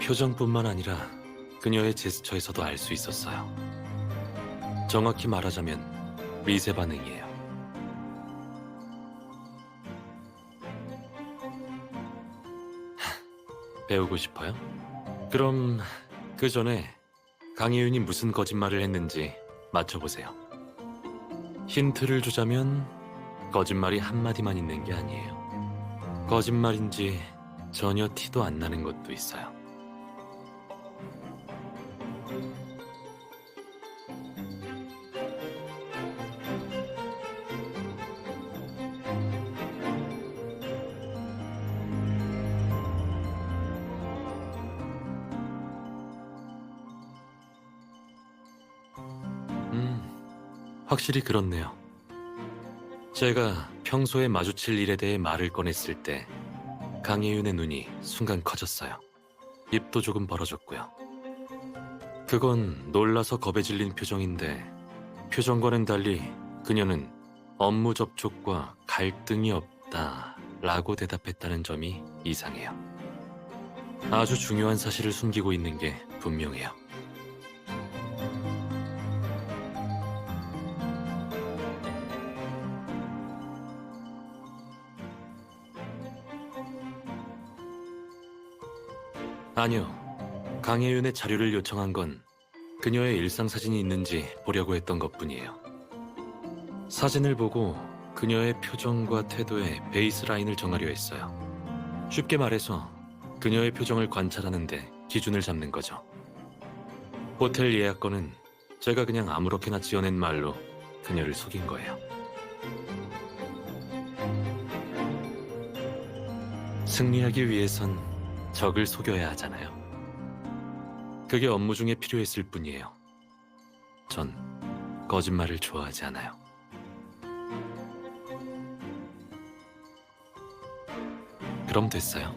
표정뿐만 아니라 그녀의 제스처에서도 알 수 있었어요. 정확히 말하자면 미세 반응이에요. 배우고 싶어요? 그럼 그 전에 강혜윤이 무슨 거짓말을 했는지 맞춰보세요. 힌트를 주자면 거짓말이 한마디만 있는 게 아니에요. 거짓말인지 전혀 티도 안 나는 것도 있어요. 확실히 그렇네요. 제가 평소에 마주칠 일에 대해 말을 꺼냈을 때 강혜윤의 눈이 순간 커졌어요. 입도 조금 벌어졌고요. 그건 놀라서 겁에 질린 표정인데 표정과는 달리 그녀는 업무 접촉과 갈등이 없다라고 대답했다는 점이 이상해요. 아주 중요한 사실을 숨기고 있는 게 분명해요. 아니요. 강혜윤의 자료를 요청한 건 그녀의 일상 사진이 있는지 보려고 했던 것뿐이에요. 사진을 보고 그녀의 표정과 태도의 베이스라인을 정하려 했어요. 쉽게 말해서 그녀의 표정을 관찰하는데 기준을 잡는 거죠. 호텔 예약건은 제가 그냥 아무렇게나 지어낸 말로 그녀를 속인 거예요. 승리하기 위해선 적을 속여야 하잖아요. 그게 업무 중에 필요했을 뿐이에요. 전 거짓말을 좋아하지 않아요. 그럼 됐어요.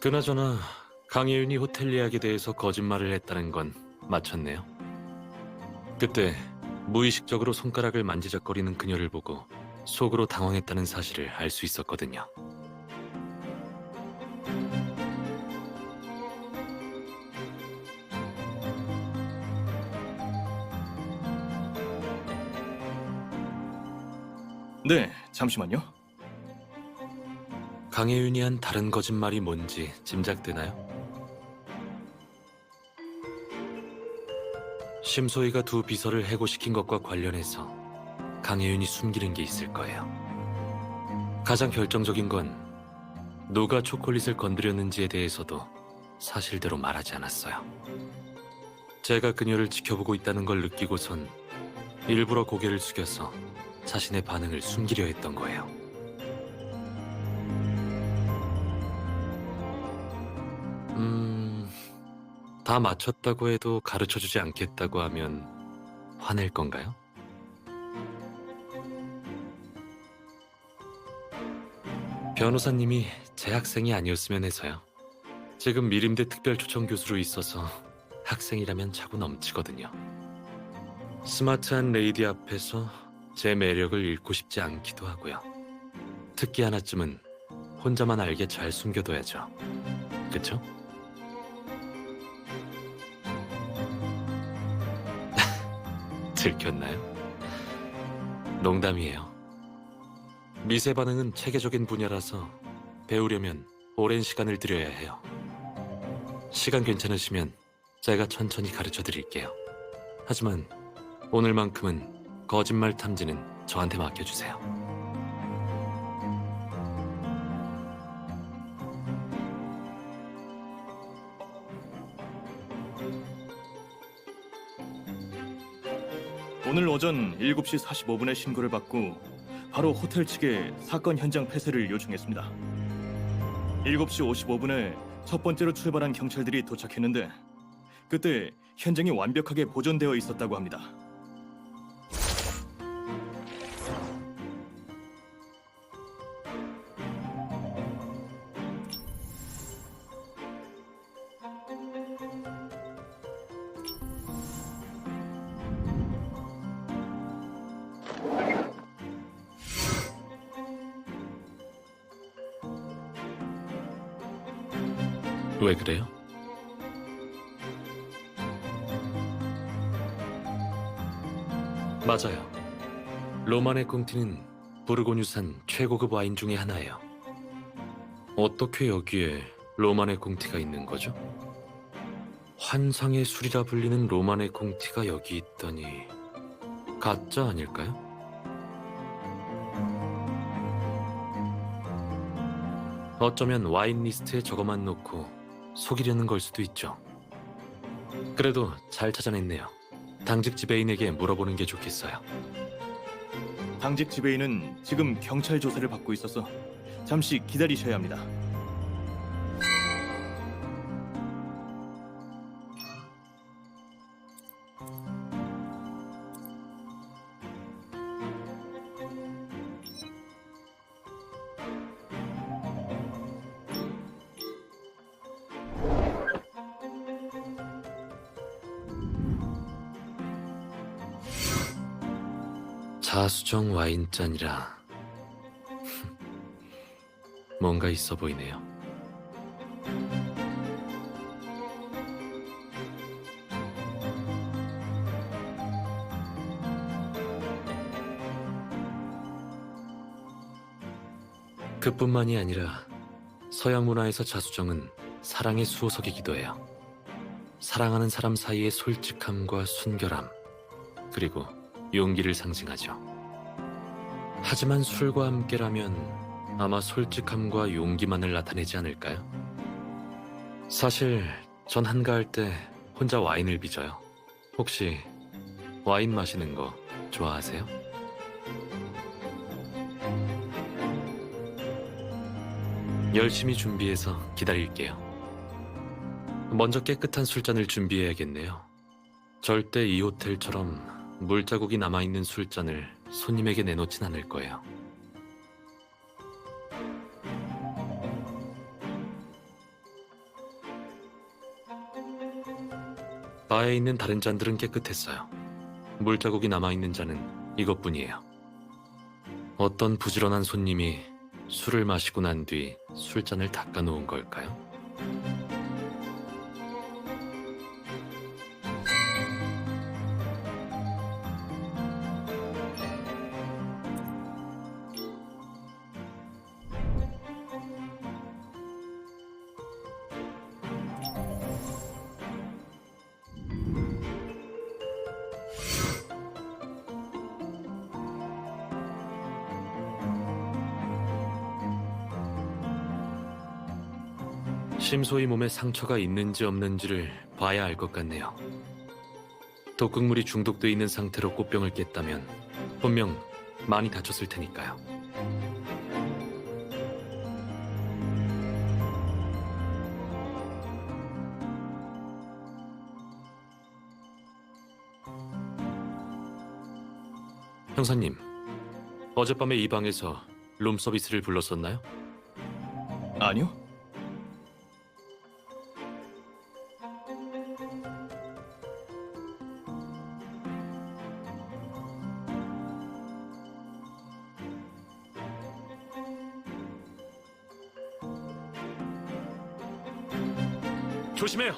그나저나 강혜윤이 호텔 예약에 대해서 거짓말을 했다는 건 맞췄네요. 그때 무의식적으로 손가락을 만지작거리는 그녀를 보고 속으로 당황했다는 사실을 알 수 있었거든요. 네, 잠시만요. 강혜윤이 한 다른 거짓말이 뭔지 짐작되나요? 심소희가 두 비서를 해고시킨 것과 관련해서 강혜윤이 숨기는 게 있을 거예요. 가장 결정적인 건 누가 초콜릿을 건드렸는지에 대해서도 사실대로 말하지 않았어요. 제가 그녀를 지켜보고 있다는 걸 느끼고선 일부러 고개를 숙여서 자신의 반응을 숨기려 했던 거예요. 다 맞췄다고 해도 가르쳐주지 않겠다고 하면 화낼 건가요? 변호사님이 제 학생이 아니었으면 해서요. 지금 미림대 특별초청 교수로 있어서 학생이라면 차고 넘치거든요. 스마트한 레이디 앞에서 제 매력을 잃고 싶지 않기도 하고요. 특기 하나쯤은 혼자만 알게 잘 숨겨둬야죠. 그쵸? 들켰나요? 농담이에요. 미세 반응은 체계적인 분야라서 배우려면 오랜 시간을 들여야 해요. 시간 괜찮으시면 제가 천천히 가르쳐 드릴게요. 하지만 오늘만큼은 거짓말 탐지는 저한테 맡겨주세요. 오늘 오전 7시 45분에 신고를 받고 바로 호텔 측에 사건 현장 폐쇄를 요청했습니다. 7시 55분에 첫 번째로 출발한 경찰들이 도착했는데 그때 현장이 완벽하게 보존되어 있었다고 합니다. 왜 그래요? 맞아요. 로마네 콩티는 부르고뉴산 최고급 와인 중에 하나예요. 어떻게 여기에 로마네 콩티가 있는 거죠? 환상의 술이라 불리는 로마네 콩티가 여기 있다니 가짜 아닐까요? 어쩌면 와인 리스트에 저것만 놓고 속이려는 걸 수도 있죠. 그래도 잘 찾아냈네요. 당직 지배인에게 물어보는 게 좋겠어요. 당직 지배인은 지금 경찰 조사를 받고 있어서 잠시 기다리셔야 합니다. 자수정 와인잔이라 뭔가 있어 보이네요. 그뿐만이 아니라 서양 문화에서 자수정은 사랑의 수호석이기도 해요. 사랑하는 사람 사이의 솔직함과 순결함, 그리고 용기를 상징하죠. 하지만 술과 함께라면 아마 솔직함과 용기만을 나타내지 않을까요? 사실 전 한가할 때 혼자 와인을 빚어요. 혹시 와인 마시는 거 좋아하세요? 열심히 준비해서 기다릴게요. 먼저 깨끗한 술잔을 준비해야겠네요. 절대 이 호텔처럼 물자국이 남아있는 술잔을 손님에게 내놓진 않을 거예요. 바에 있는 다른 잔들은 깨끗했어요. 물자국이 남아있는 잔은 이것뿐이에요. 어떤 부지런한 손님이 술을 마시고 난 뒤 술잔을 닦아놓은 걸까요? 심소희 몸에 상처가 있는지 없는지를 봐야 알 것 같네요. 독극물이 중독돼 있는 상태로 꽃병을 깼다면 분명 많이 다쳤을 테니까요. 형사님, 어젯밤에 이 방에서 룸서비스를 불렀었나요? 아니요? 조심해요!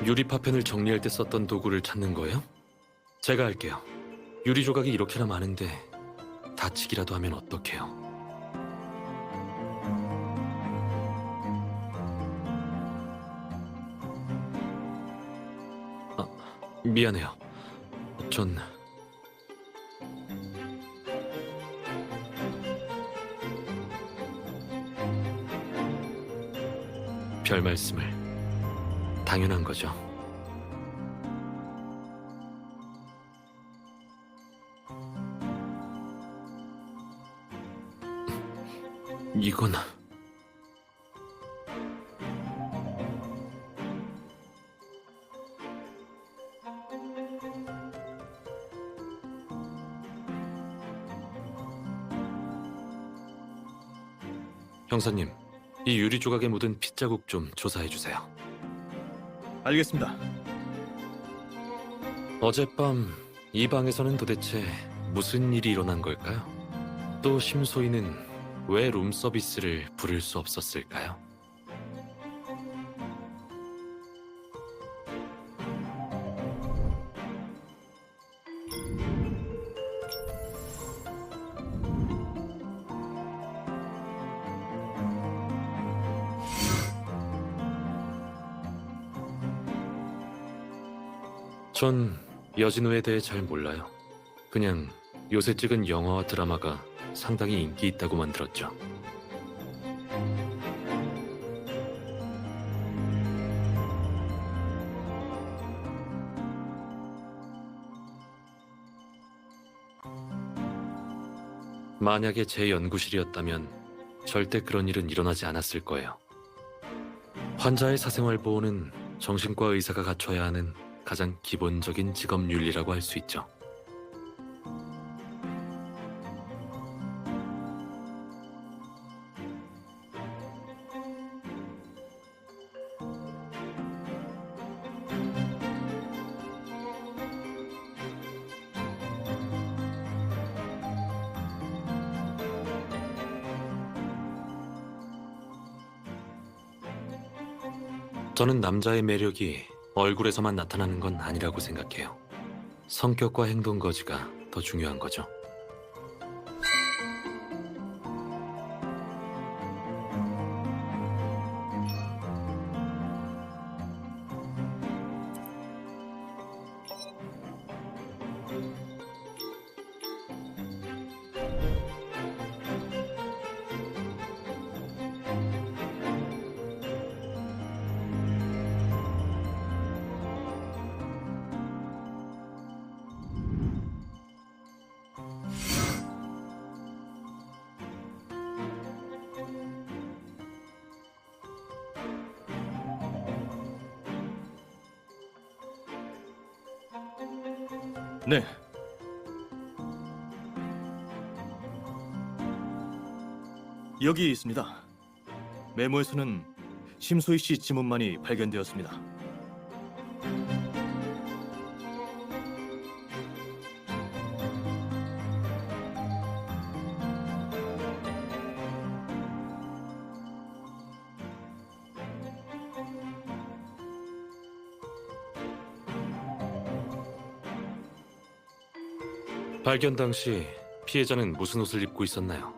유리 파편을 정리할 때 썼던 도구를 찾는 거예요? 제가 할게요. 유리 조각이 이렇게나 많은데 다치기라도 하면 어떡해요? 미안해요. 전... 별 말씀을. 당연한 거죠. 이건... 형사님, 이 유리 조각에 묻은 핏자국 좀 조사해 주세요. 알겠습니다. 어젯밤 이 방에서는 도대체 무슨 일이 일어난 걸까요? 또 심소희는 왜 룸서비스를 부를 수 없었을까요? 전 여진우에 대해 잘 몰라요. 그냥 요새 찍은 영화와 드라마가 상당히 인기 있다고만 들었죠. 만약에 제 연구실이었다면 절대 그런 일은 일어나지 않았을 거예요. 환자의 사생활 보호는 정신과 의사가 갖춰야 하는 가장 기본적인 직업 윤리라고 할 수 있죠. 저는 남자의 매력이 얼굴에서만 나타나는 건 아니라고 생각해요. 성격과 행동 거지가 더 중요한 거죠. 네. 여기 있습니다. 메모에서는 심소희 씨 지문만이 발견되었습니다. 발견 당시 피해자는 무슨 옷을 입고 있었나요?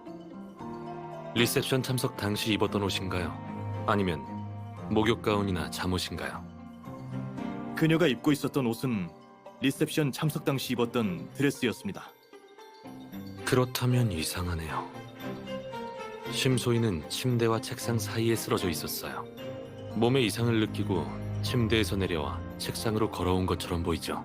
리셉션 참석 당시 입었던 옷인가요? 아니면 목욕 가운이나 잠옷인가요? 그녀가 입고 있었던 옷은 리셉션 참석 당시 입었던 드레스였습니다. 그렇다면 이상하네요. 심소희는 침대와 책상 사이에 쓰러져 있었어요. 몸에 이상을 느끼고 침대에서 내려와 책상으로 걸어온 것처럼 보이죠.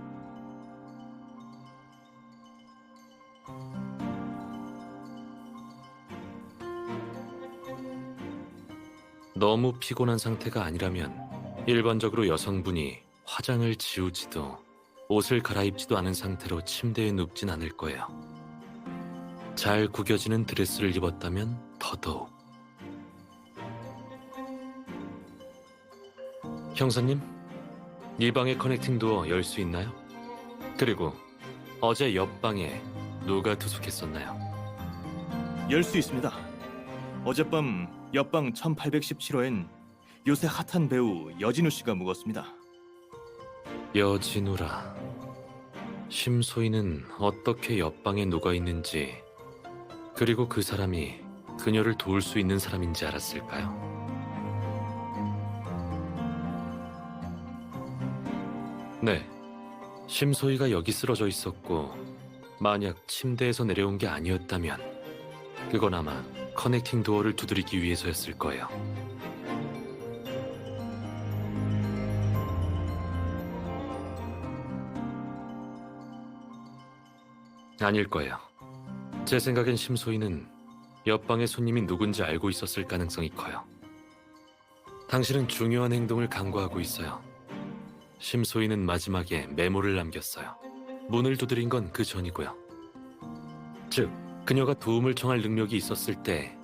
너무 피곤한 상태가 아니라면 일반적으로 여성분이 화장을 지우지도 옷을 갈아입지도 않은 상태로 침대에 눕진 않을 거예요. 잘 구겨지는 드레스를 입었다면 더더욱. 형사님, 이 방의 커넥팅 도어 열 수 있나요? 그리고 어제 옆방에 누가 투숙했었나요? 열 수 있습니다. 어젯밤 옆방 1817호엔 요새 핫한 배우 여진우 씨가 묵었습니다. 여진우라. 심소희는 어떻게 옆방에 누가 있는지, 그리고 그 사람이 그녀를 도울 수 있는 사람인지 알았을까요? 네, 심소희가 여기 쓰러져 있었고 만약 침대에서 내려온 게 아니었다면 그건 아마 커넥팅 도어를 두드리기 위해서였을 거예요. 아닐 거예요. 제 생각엔 심소희는 옆방의 손님이 누군지 알고 있었을 가능성이 커요. 당신은 중요한 행동을 간과하고 있어요. 심소희는 마지막에 메모를 남겼어요. 문을 두드린 건 그 전이고요. 즉, 그녀가 도움을 청할 능력이 있었을 때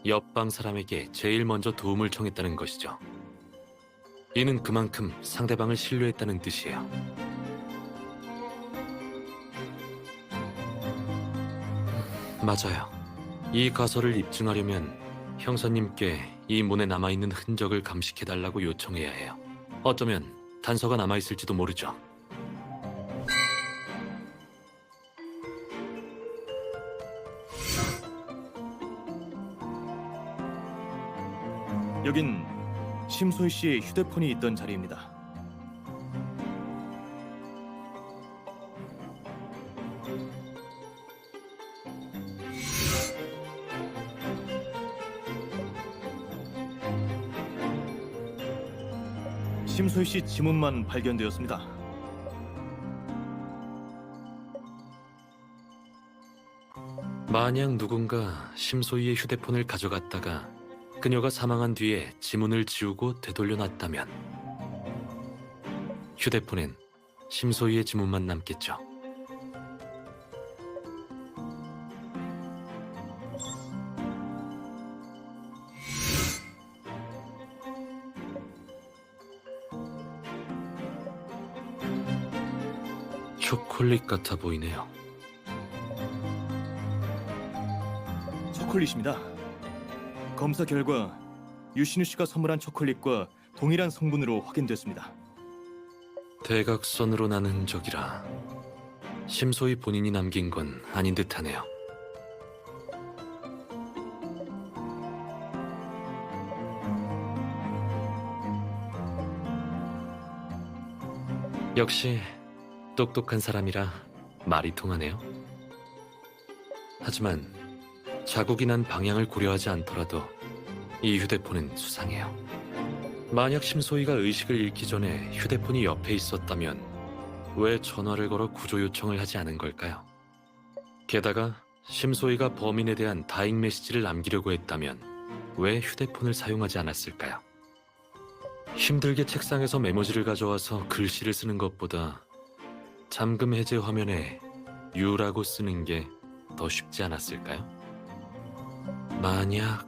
옆방 사람에게 제일 먼저 도움을 청했다는 것이죠. 이는 그만큼 상대방을 신뢰했다는 뜻이에요. 맞아요. 이 가설을 입증하려면 형사님께 이 문에 남아있는 흔적을 감식해달라고 요청해야 해요. 어쩌면 단서가 남아있을지도 모르죠. 여긴 심소희 씨의 휴대폰이 있던 자리입니다. 심소희 씨 지문만 발견되었습니다. 만약 누군가 심소희의 휴대폰을 가져갔다가 그녀가 사망한 뒤에 지문을 지우고 되돌려놨다면 휴대폰엔 심소희의 지문만 남겠죠. 초콜릿 같아 보이네요. 초콜릿입니다. 검사 결과 유신우 씨가 선물한 초콜릿과 동일한 성분으로 확인됐습니다. 대각선으로 난 흔적이라 심소희 본인이 남긴 건 아닌 듯하네요. 역시 똑똑한 사람이라 말이 통하네요. 하지만 자국이 난 방향을 고려하지 않더라도 이 휴대폰은 수상해요. 만약 심소희가 의식을 잃기 전에 휴대폰이 옆에 있었다면 왜 전화를 걸어 구조 요청을 하지 않은 걸까요? 게다가 심소희가 범인에 대한 다잉 메시지를 남기려고 했다면 왜 휴대폰을 사용하지 않았을까요? 힘들게 책상에서 메모지를 가져와서 글씨를 쓰는 것보다 잠금 해제 화면에 U라고 쓰는 게 더 쉽지 않았을까요? 만약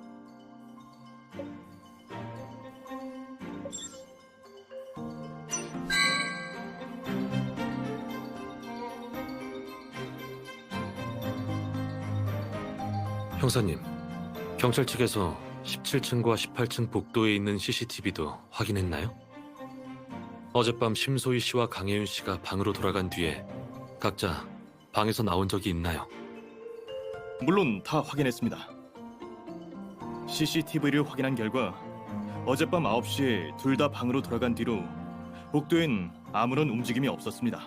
형사님, 경찰 측에서 17층과 18층 복도에 있는 CCTV도 확인했나요? 어젯밤 심소희 씨와 강혜윤 씨가 방으로 돌아간 뒤에 각자 방에서 나온 적이 있나요? 물론 다 확인했습니다. CCTV를 확인한 결과 어젯밤 9시에 둘 다 방으로 돌아간 뒤로 복도엔 아무런 움직임이 없었습니다.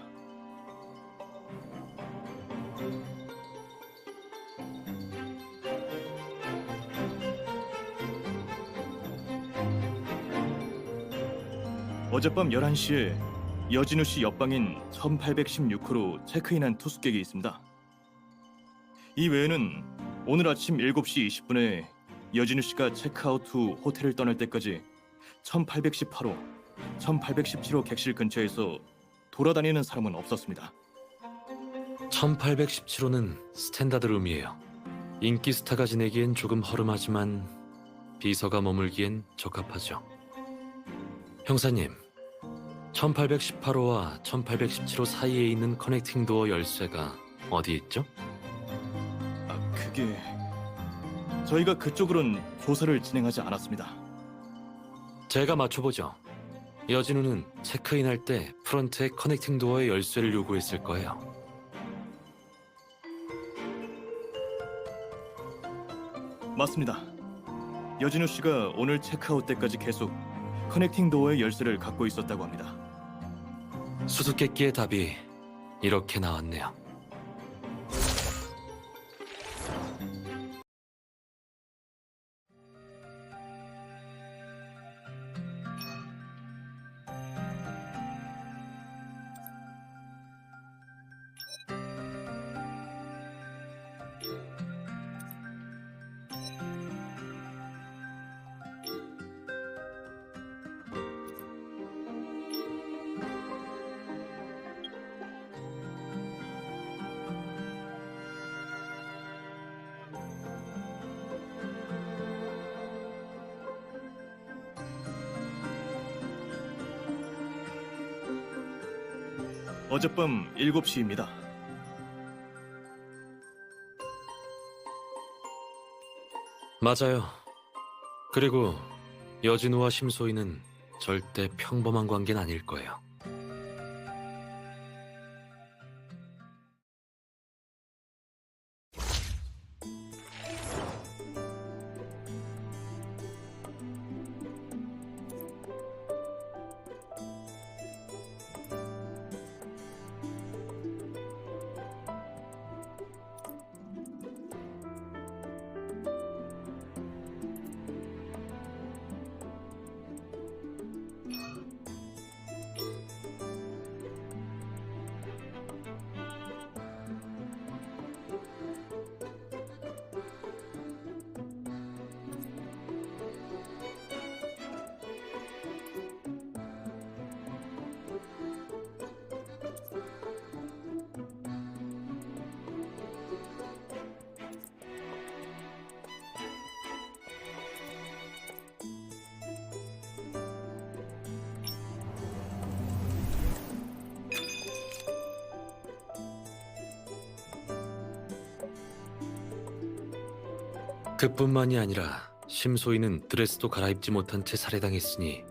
어젯밤 11시에 여진우 씨 옆방인 1816호로 체크인한 투숙객이 있습니다. 이 외에는 오늘 아침 7시 20분에 여진우 씨가 체크아웃 후 호텔을 떠날 때까지 1818호, 1817호 객실 근처에서 돌아다니는 사람은 없었습니다. 1817호는 스탠다드 룸이에요. 인기 스타가 지내기엔 조금 허름하지만 비서가 머물기엔 적합하죠. 형사님, 1818호와 1817호 사이에 있는 커넥팅 도어 열쇠가 어디 있죠? 그게... 저희가 그쪽으론 조사를 진행하지 않았습니다. 제가 맞춰보죠. 여진우는 체크인할 때 프런트에 커넥팅 도어의 열쇠를 요구했을 거예요. 맞습니다. 여진우 씨가 오늘 체크아웃 때까지 계속 커넥팅 도어의 열쇠를 갖고 있었다고 합니다. 수수께끼의 답이 이렇게 나왔네요. 어젯밤 7시입니다. 맞아요. 그리고 여진우와 심소희는 절대 평범한 관계는 아닐 거예요. 그뿐만이 아니라 심소희는 드레스도 갈아입지 못한 채 살해당했으니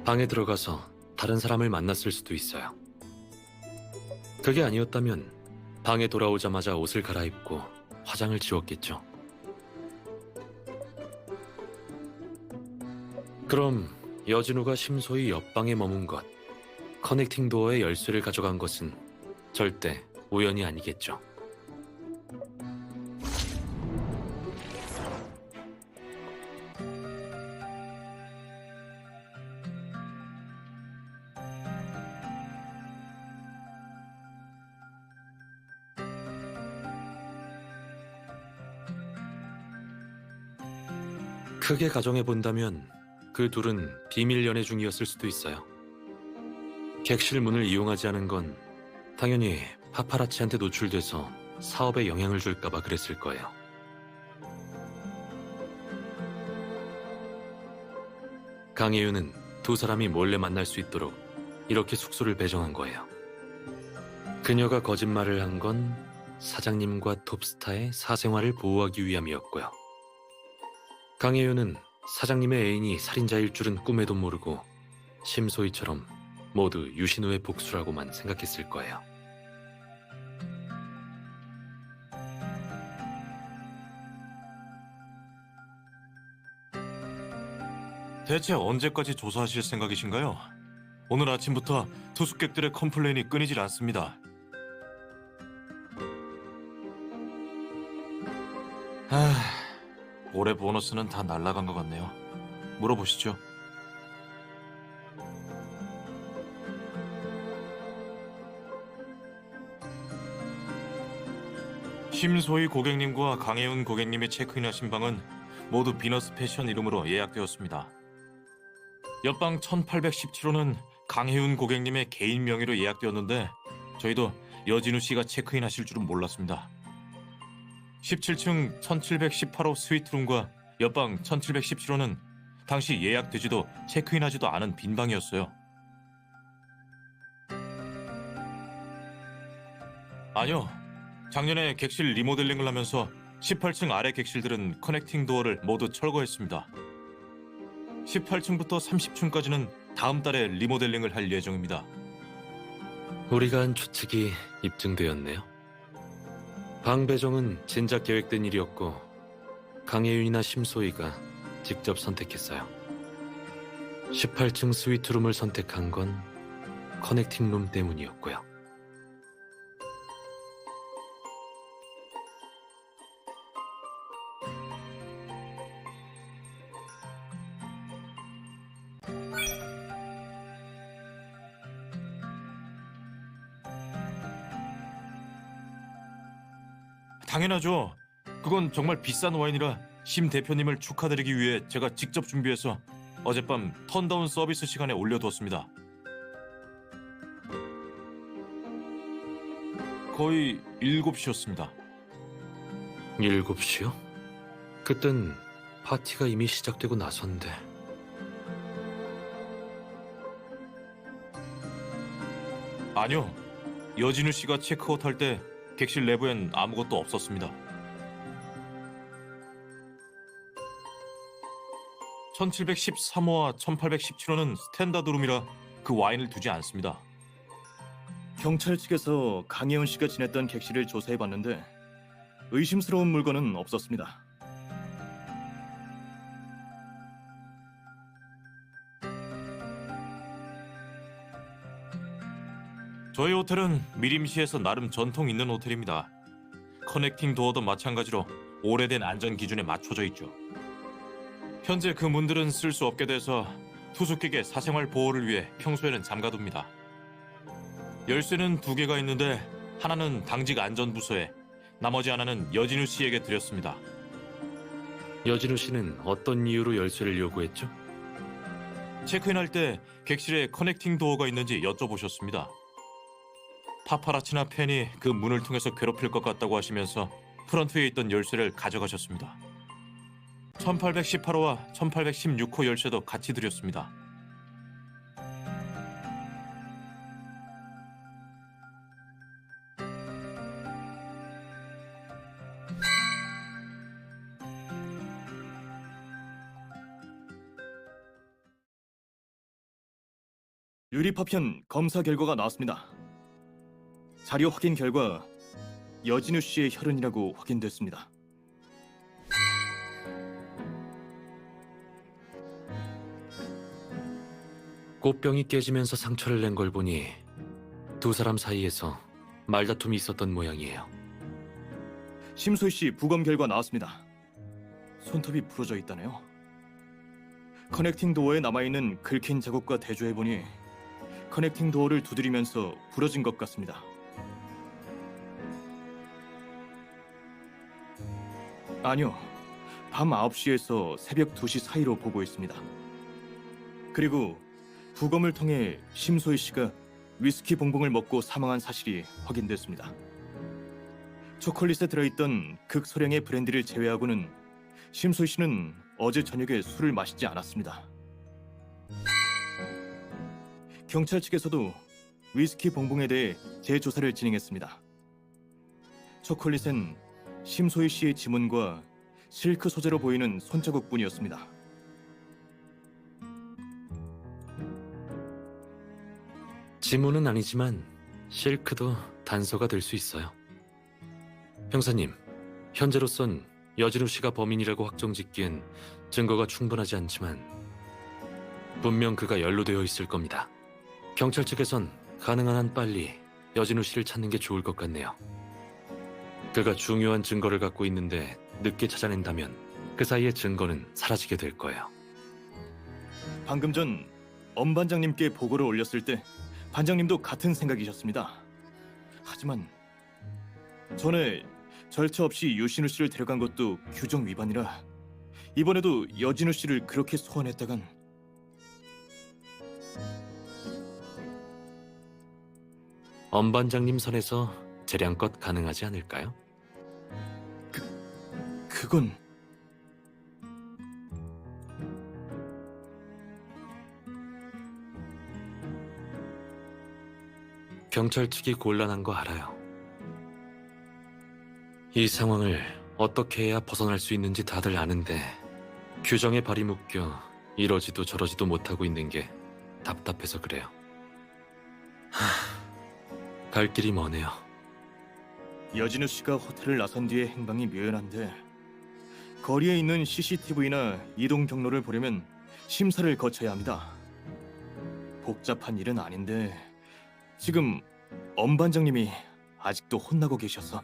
방에 들어가서 다른 사람을 만났을 수도 있어요. 그게 아니었다면 방에 돌아오자마자 옷을 갈아입고 화장을 지웠겠죠. 그럼 여진우가 심소희 옆방에 머문 것, 커넥팅 도어의 열쇠를 가져간 것은 절대 우연이 아니겠죠. 크게 가정해 본다면 그 둘은 비밀 연애 중이었을 수도 있어요. 객실 문을 이용하지 않은 건 당연히 파파라치한테 노출돼서 사업에 영향을 줄까봐 그랬을 거예요. 강혜윤은 두 사람이 몰래 만날 수 있도록 이렇게 숙소를 배정한 거예요. 그녀가 거짓말을 한 건 사장님과 톱스타의 사생활을 보호하기 위함이었고요. 강혜윤은 사장님의 애인이 살인자일 줄은 꿈에도 모르고 심소희처럼 모두 유신우의 복수라고만 생각했을 거예요. 대체 언제까지 조사하실 생각이신가요? 오늘 아침부터 투숙객들의 컴플레인이 끊이질 않습니다. 올해 보너스는 다 날라간 것 같네요. 물어보시죠. 심소희 고객님과 강혜훈 고객님이 체크인하신 방은 모두 비너스 패션 이름으로 예약되었습니다. 옆방 1817호는 강혜훈 고객님의 개인 명의로 예약되었는데 저희도 여진우 씨가 체크인하실 줄은 몰랐습니다. 17층 1718호 스위트룸과 옆방 1717호는 당시 예약되지도 체크인하지도 않은 빈 방이었어요. 아니요. 작년에 객실 리모델링을 하면서 18층 아래 객실들은 커넥팅 도어를 모두 철거했습니다. 18층부터 30층까지는 다음 달에 리모델링을 할 예정입니다. 우리가 한 추측이 입증되었네요. 방 배정은 진작 계획된 일이었고 강혜윤이나 심소희가 직접 선택했어요. 18층 스위트룸을 선택한 건 커넥팅룸 때문이었고요. 당연하죠. 그건 정말 비싼 와인이라 심 대표님을 축하드리기 위해 제가 직접 준비해서 어젯밤 턴다운 서비스 시간에 올려두었습니다. 거의 7시였습니다. 7시요? 그땐 파티가 이미 시작되고 나선데. 아니요. 여진우 씨가 체크아웃 할 때 객실 내부엔 아무것도 없었습니다. 1713호와 1817호는 스탠다드룸이라 그 와인을 두지 않습니다. 경찰 측에서 강혜운 씨가 지냈던 객실을 조사해봤는데 의심스러운 물건은 없었습니다. 저희 호텔은 미림시에서 나름 전통 있는 호텔입니다. 커넥팅 도어도 마찬가지로 오래된 안전 기준에 맞춰져 있죠. 현재 그 문들은 쓸 수 없게 돼서 투숙객의 사생활 보호를 위해 평소에는 잠가둡니다. 열쇠는 2개가 있는데 하나는 당직 안전부서에, 나머지 하나는 여진우 씨에게 드렸습니다. 여진우 씨는 어떤 이유로 열쇠를 요구했죠? 체크인할 때 객실에 커넥팅 도어가 있는지 여쭤보셨습니다. 파파라치나 팬이 그 문을 통해서 괴롭힐 것 같다고 하시면서 프런트에 있던 열쇠를 가져가셨습니다. 1818호와 1816호 열쇠도 같이 드렸습니다. 유리파편 검사 결과가 나왔습니다. 자료 확인 결과 여진우 씨의 혈흔이라고 확인됐습니다. 꽃병이 깨지면서 상처를 낸 걸 보니 두 사람 사이에서 말다툼이 있었던 모양이에요. 심소희 씨 부검 결과 나왔습니다. 손톱이 부러져 있다네요. 커넥팅 도어에 남아있는 긁힌 자국과 대조해보니 커넥팅 도어를 두드리면서 부러진 것 같습니다. 아니요. 밤 9시에서 새벽 2시 사이로 보고 있습니다. 그리고 부검을 통해 심소희 씨가 위스키 봉봉을 먹고 사망한 사실이 확인됐습니다. 초콜릿에 들어있던 극소량의 브랜디를 제외하고는 심소희 씨는 어제 저녁에 술을 마시지 않았습니다. 경찰 측에서도 위스키 봉봉에 대해 재조사를 진행했습니다. 초콜릿엔 심소희 씨의 지문과 실크 소재로 보이는 손자국뿐이었습니다. 지문은 아니지만 실크도 단서가 될 수 있어요. 형사님, 현재로선 여진우 씨가 범인이라고 확정짓기엔 증거가 충분하지 않지만 분명 그가 연루되어 있을 겁니다. 경찰 측에선 가능한 한 빨리 여진우 씨를 찾는 게 좋을 것 같네요. 그가 중요한 증거를 갖고 있는데 늦게 찾아낸다면 그 사이에 증거는 사라지게 될 거예요. 방금 전 엄 반장님께 보고를 올렸을 때 반장님도 같은 생각이셨습니다. 하지만 전에 절차 없이 유신우 씨를 데려간 것도 규정 위반이라 이번에도 여진우 씨를 그렇게 소환했다간 엄 반장님 선에서 재량껏 가능하지 않을까요? 그건 경찰 측이 곤란한 거 알아요. 이 상황을 어떻게 해야 벗어날 수 있는지 다들 아는데 규정에 발이 묶여 이러지도 저러지도 못하고 있는 게 답답해서 그래요. 갈 길이 머네요. 여진우 씨가 호텔을 나선 뒤의 행방이 묘연한데 거리에 있는 CCTV나 이동 경로를 보려면 심사를 거쳐야 합니다. 복잡한 일은 아닌데 지금 엄 반장님이 아직도 혼나고 계셔서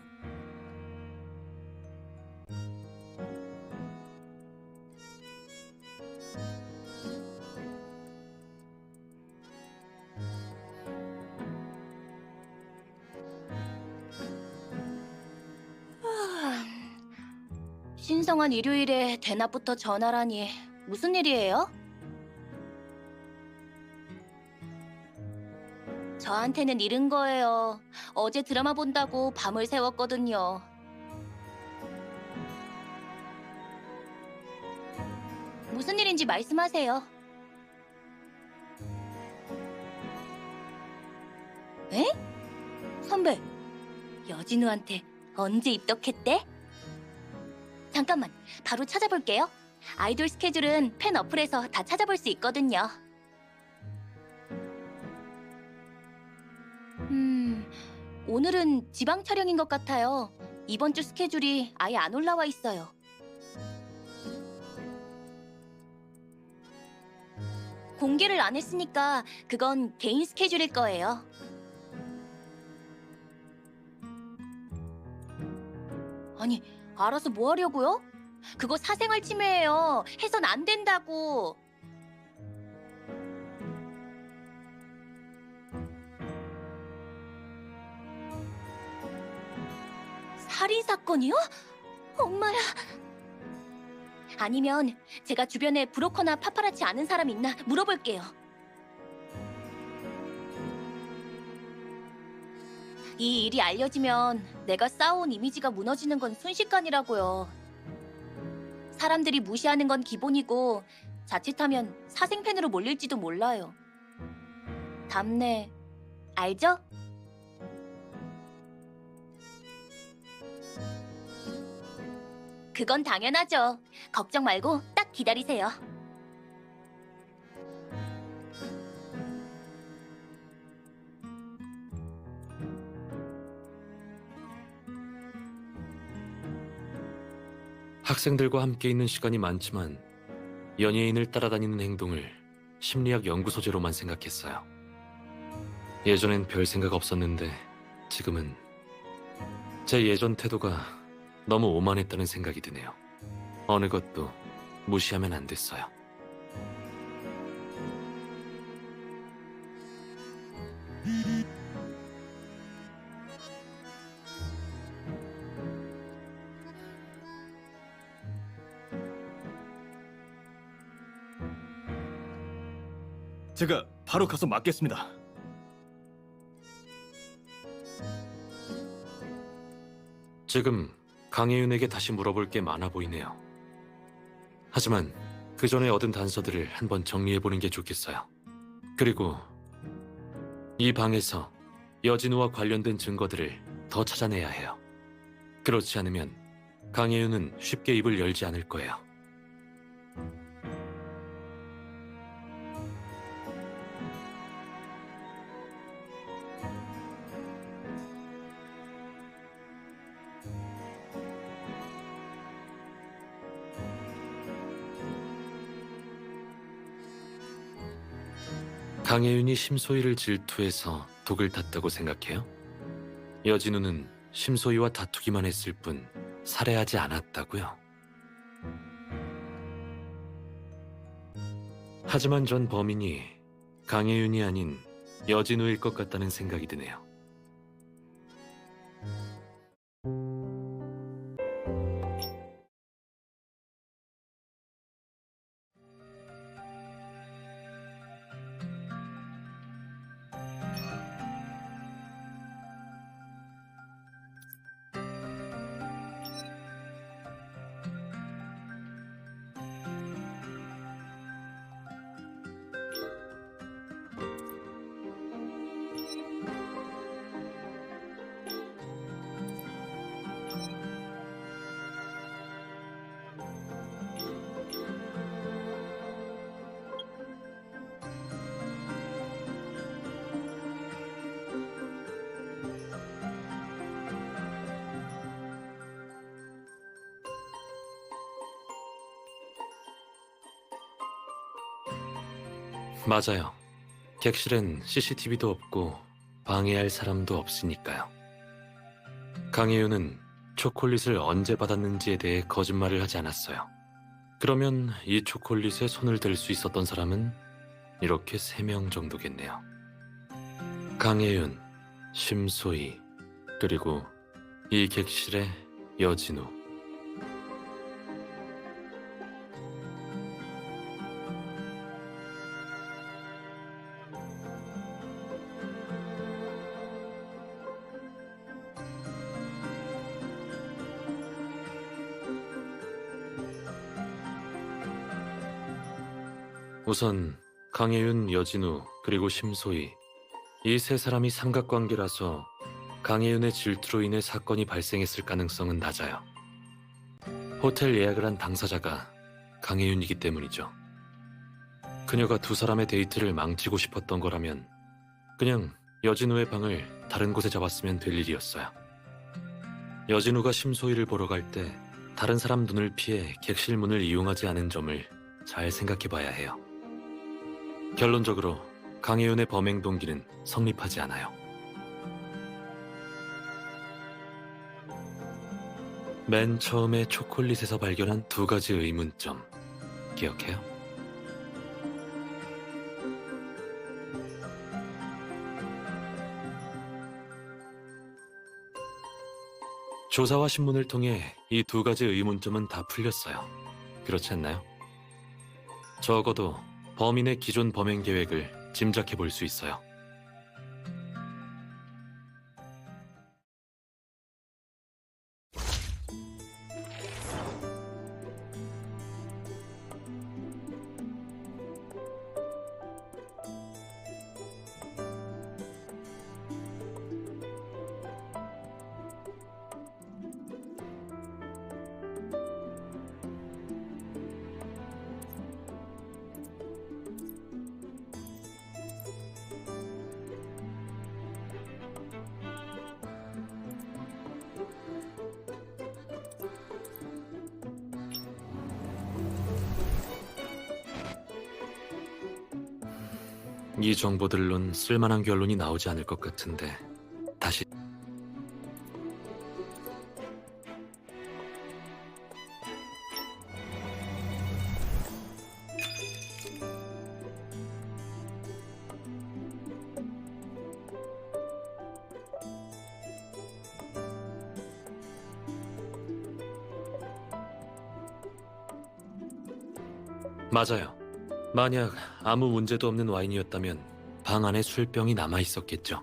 신성한 일요일에 대낮부터 전화라니 무슨 일이에요? 저한테는 일은 거예요. 어제 드라마 본다고 밤을 새웠거든요. 무슨 일인지 말씀하세요. 에? 선배, 여진우한테 언제 입덕했대? 잠깐만, 바로 찾아볼게요. 아이돌 스케줄은 팬 어플에서 다 찾아볼 수 있거든요. 오늘은 지방 촬영인 것 같아요. 이번 주 스케줄이 아예 안 올라와 있어요. 공개를 안 했으니까 그건 개인 스케줄일 거예요. 아니, 알아서 뭐 하려고요? 그거 사생활 침해예요. 해선 안 된다고. 살인 사건이요? 엄마야. 아니면 제가 주변에 브로커나 파파라치 아는 사람 있나 물어볼게요. 이 일이 알려지면 내가 쌓아온 이미지가 무너지는 건 순식간이라고요. 사람들이 무시하는 건 기본이고 자칫하면 사생팬으로 몰릴지도 몰라요. 담내 알죠? 그건 당연하죠. 걱정 말고 딱 기다리세요. 학생들과 함께 있는 시간이 많지만 연예인을 따라다니는 행동을 심리학 연구 소재로만 생각했어요. 예전엔 별 생각 없었는데 지금은 제 예전 태도가 너무 오만했다는 생각이 드네요. 어느 것도 무시하면 안 됐어요. 제가 바로 가서 맡겠습니다. 지금 강혜윤에게 다시 물어볼 게 많아 보이네요. 하지만 그 전에 얻은 단서들을 한번 정리해보는 게 좋겠어요. 그리고 이 방에서 여진우와 관련된 증거들을 더 찾아내야 해요. 그렇지 않으면 강혜윤은 쉽게 입을 열지 않을 거예요. 강혜윤이 심소희를 질투해서 독을 탔다고 생각해요? 여진우는 심소희와 다투기만 했을 뿐 살해하지 않았다고요? 하지만 전 범인이 강혜윤이 아닌 여진우일 것 같다는 생각이 드네요. 맞아요. 객실엔 CCTV도 없고 방해할 사람도 없으니까요. 강혜윤은 초콜릿을 언제 받았는지에 대해 거짓말을 하지 않았어요. 그러면 이 초콜릿에 손을 댈 수 있었던 사람은 이렇게 3명 정도겠네요. 강혜윤, 심소희, 그리고 이 객실의 여진우. 우선 강혜윤, 여진우, 그리고 심소희 이 세 사람이 삼각관계라서 강혜윤의 질투로 인해 사건이 발생했을 가능성은 낮아요. 호텔 예약을 한 당사자가 강혜윤이기 때문이죠. 그녀가 두 사람의 데이트를 망치고 싶었던 거라면 그냥 여진우의 방을 다른 곳에 잡았으면 될 일이었어요. 여진우가 심소희를 보러 갈 때 다른 사람 눈을 피해 객실문을 이용하지 않은 점을 잘 생각해봐야 해요. 결론적으로 강혜윤의 범행 동기는 성립하지 않아요. 맨 처음에 초콜릿에서 발견한 두 가지 의문점 기억해요? 조사와 신문을 통해 이 두 가지 의문점은 다 풀렸어요. 그렇지 않나요? 적어도 범인의 기존 범행 계획을 짐작해 볼 수 있어요. 이 정보들론 쓸만한 결론이 나오지 않을 것 같은데 다시 맞아요. 만약 아무 문제도 없는 와인이었다면 방 안에 술병이 남아있었겠죠.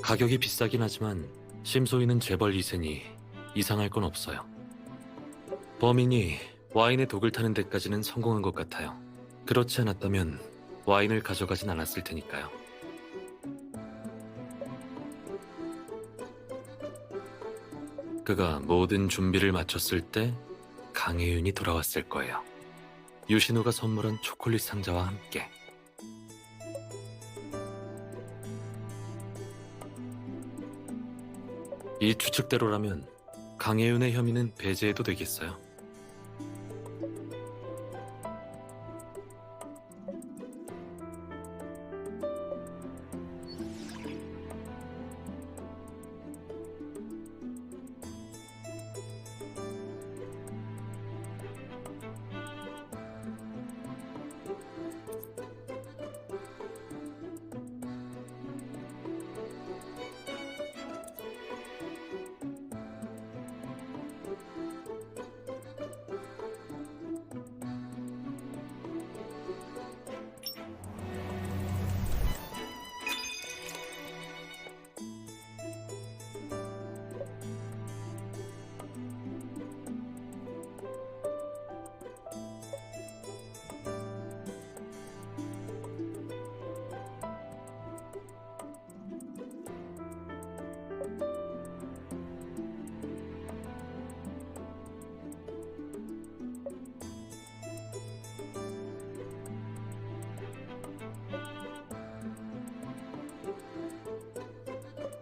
가격이 비싸긴 하지만 심소희는 재벌 2세니 이상할 건 없어요. 범인이 와인에 독을 타는 데까지는 성공한 것 같아요. 그렇지 않았다면 와인을 가져가진 않았을 테니까요. 그가 모든 준비를 마쳤을 때 강혜윤이 돌아왔을 거예요. 유신우가 선물한 초콜릿 상자와 함께. 이 추측대로라면 강혜윤의 혐의는 배제해도 되겠어요.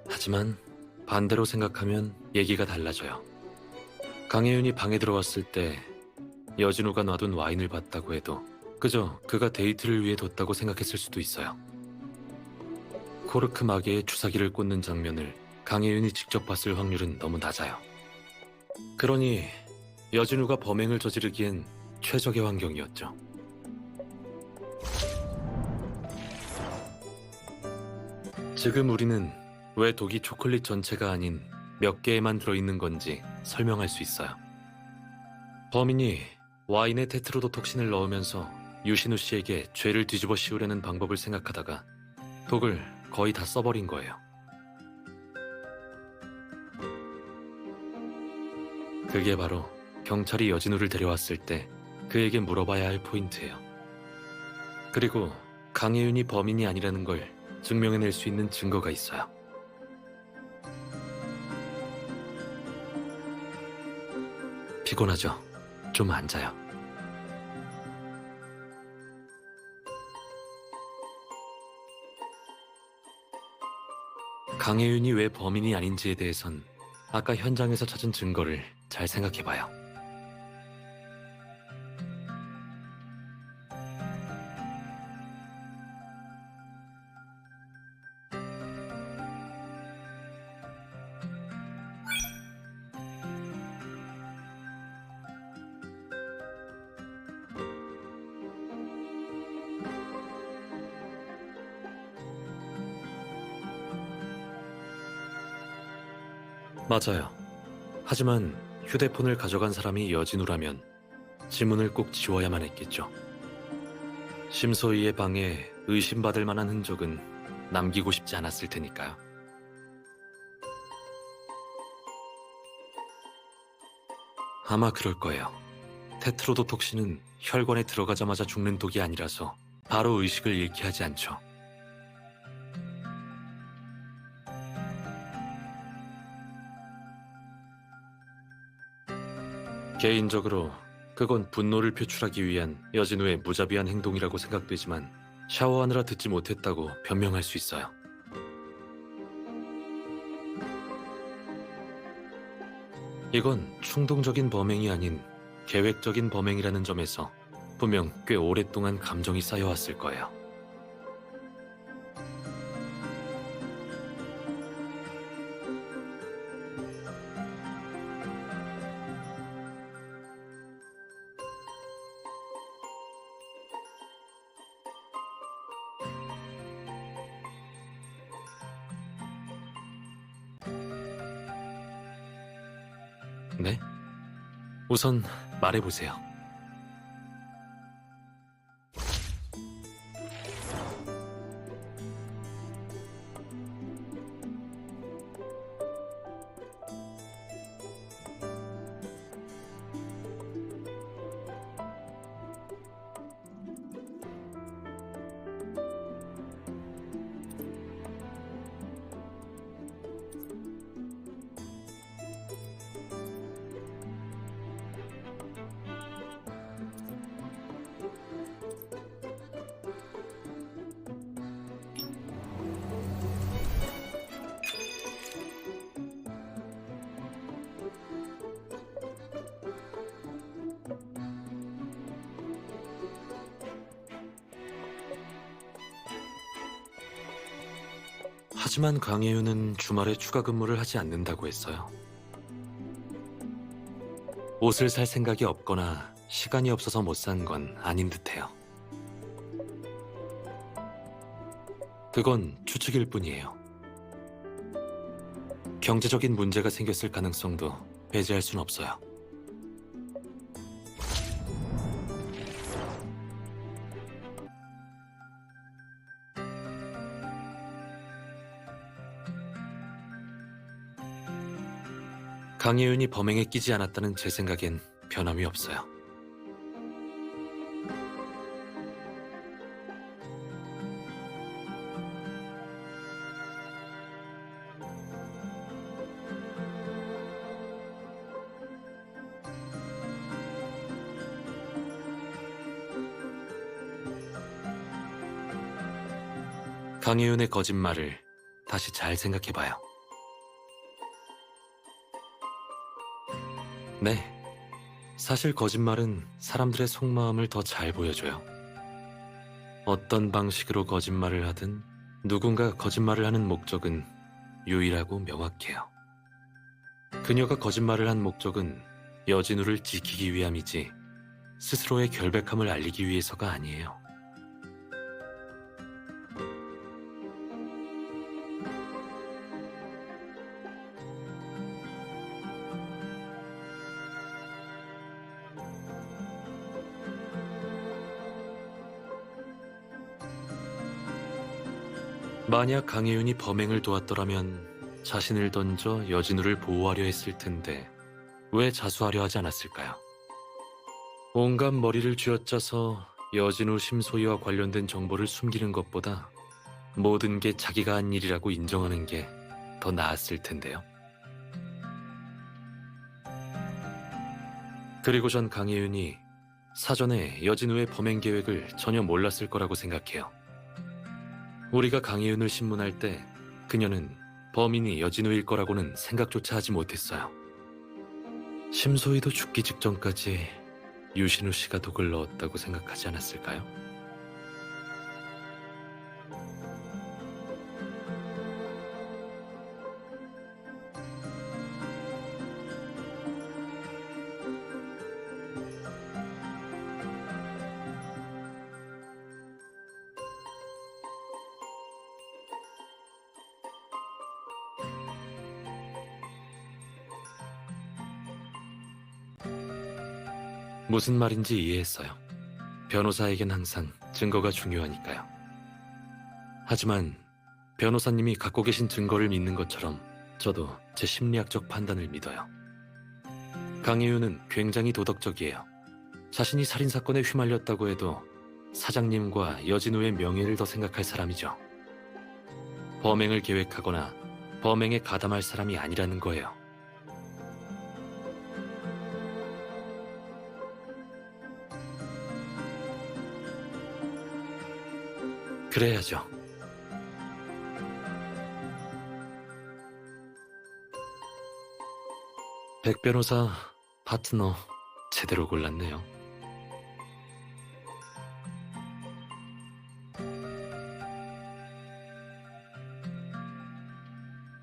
하지만 반대로 생각하면 얘기가 달라져요. 강혜윤이 방에 들어왔을 때 여진우가 놔둔 와인을 봤다고 해도 그저 그가 데이트를 위해 뒀다고 생각했을 수도 있어요. 코르크 마개에 주사기를 꽂는 장면을 강혜윤이 직접 봤을 확률은 너무 낮아요. 그러니 여진우가 범행을 저지르기엔 최적의 환경이었죠. 지금 우리는 왜 독이 초콜릿 전체가 아닌 몇 개에만 들어있는 건지 설명할 수 있어요. 범인이 와인에 테트로도톡신을 넣으면서 유신우 씨에게 죄를 뒤집어 씌우려는 방법을 생각하다가 독을 거의 다 써버린 거예요. 그게 바로 경찰이 여진우를 데려왔을 때 그에게 물어봐야 할 포인트예요. 그리고 강혜윤이 범인이 아니라는 걸 증명해낼 수 있는 증거가 있어요. 피곤하죠? 좀 앉아요. 강혜윤이 왜 범인이 아닌지에 대해선 아까 현장에서 찾은 증거를 잘 생각해봐요. 맞아요. 하지만 휴대폰을 가져간 사람이 여진우라면 지문을 꼭 지워야만 했겠죠. 심소희의 방에 의심받을 만한 흔적은 남기고 싶지 않았을 테니까요. 아마 그럴 거예요. 테트로도톡신은 혈관에 들어가자마자 죽는 독이 아니라서 바로 의식을 잃게 하지 않죠. 개인적으로 그건 분노를 표출하기 위한 여진우의 무자비한 행동이라고 생각되지만 샤워하느라 듣지 못했다고 변명할 수 있어요. 이건 충동적인 범행이 아닌 계획적인 범행이라는 점에서 분명 꽤 오랫동안 감정이 쌓여왔을 거예요. 네? 우선 말해보세요. 하지만 강혜윤은 주말에 추가 근무를 하지 않는다고 했어요. 옷을 살 생각이 없거나 시간이 없어서 못 산 건 아닌 듯해요. 그건 추측일 뿐이에요. 경제적인 문제가 생겼을 가능성도 배제할 순 없어요. 강혜윤이 범행에 끼지 않았다는 제 생각엔 변함이 없어요. 강혜윤의 거짓말을 다시 잘 생각해봐요. 네, 사실 거짓말은 사람들의 속마음을 더 잘 보여줘요. 어떤 방식으로 거짓말을 하든 누군가 거짓말을 하는 목적은 유일하고 명확해요. 그녀가 거짓말을 한 목적은 여진우를 지키기 위함이지 스스로의 결백함을 알리기 위해서가 아니에요. 만약 강혜윤이 범행을 도왔더라면 자신을 던져 여진우를 보호하려 했을 텐데 왜 자수하려 하지 않았을까요? 온갖 머리를 쥐어짜서 여진우 심소희와 관련된 정보를 숨기는 것보다 모든 게 자기가 한 일이라고 인정하는 게 더 나았을 텐데요. 그리고 전 강혜윤이 사전에 여진우의 범행 계획을 전혀 몰랐을 거라고 생각해요. 우리가 강혜윤을 신문할 때 그녀는 범인이 여진우일 거라고는 생각조차 하지 못했어요. 심소희도 죽기 직전까지 유신우 씨가 독을 넣었다고 생각하지 않았을까요? 무슨 말인지 이해했어요. 변호사에겐 항상 증거가 중요하니까요. 하지만 변호사님이 갖고 계신 증거를 믿는 것처럼 저도 제 심리학적 판단을 믿어요. 강혜윤은 굉장히 도덕적이에요. 자신이 살인사건에 휘말렸다고 해도 사장님과 여진우의 명예를 더 생각할 사람이죠. 범행을 계획하거나 범행에 가담할 사람이 아니라는 거예요. 그래야죠. 백 변호사 파트너 제대로 골랐네요.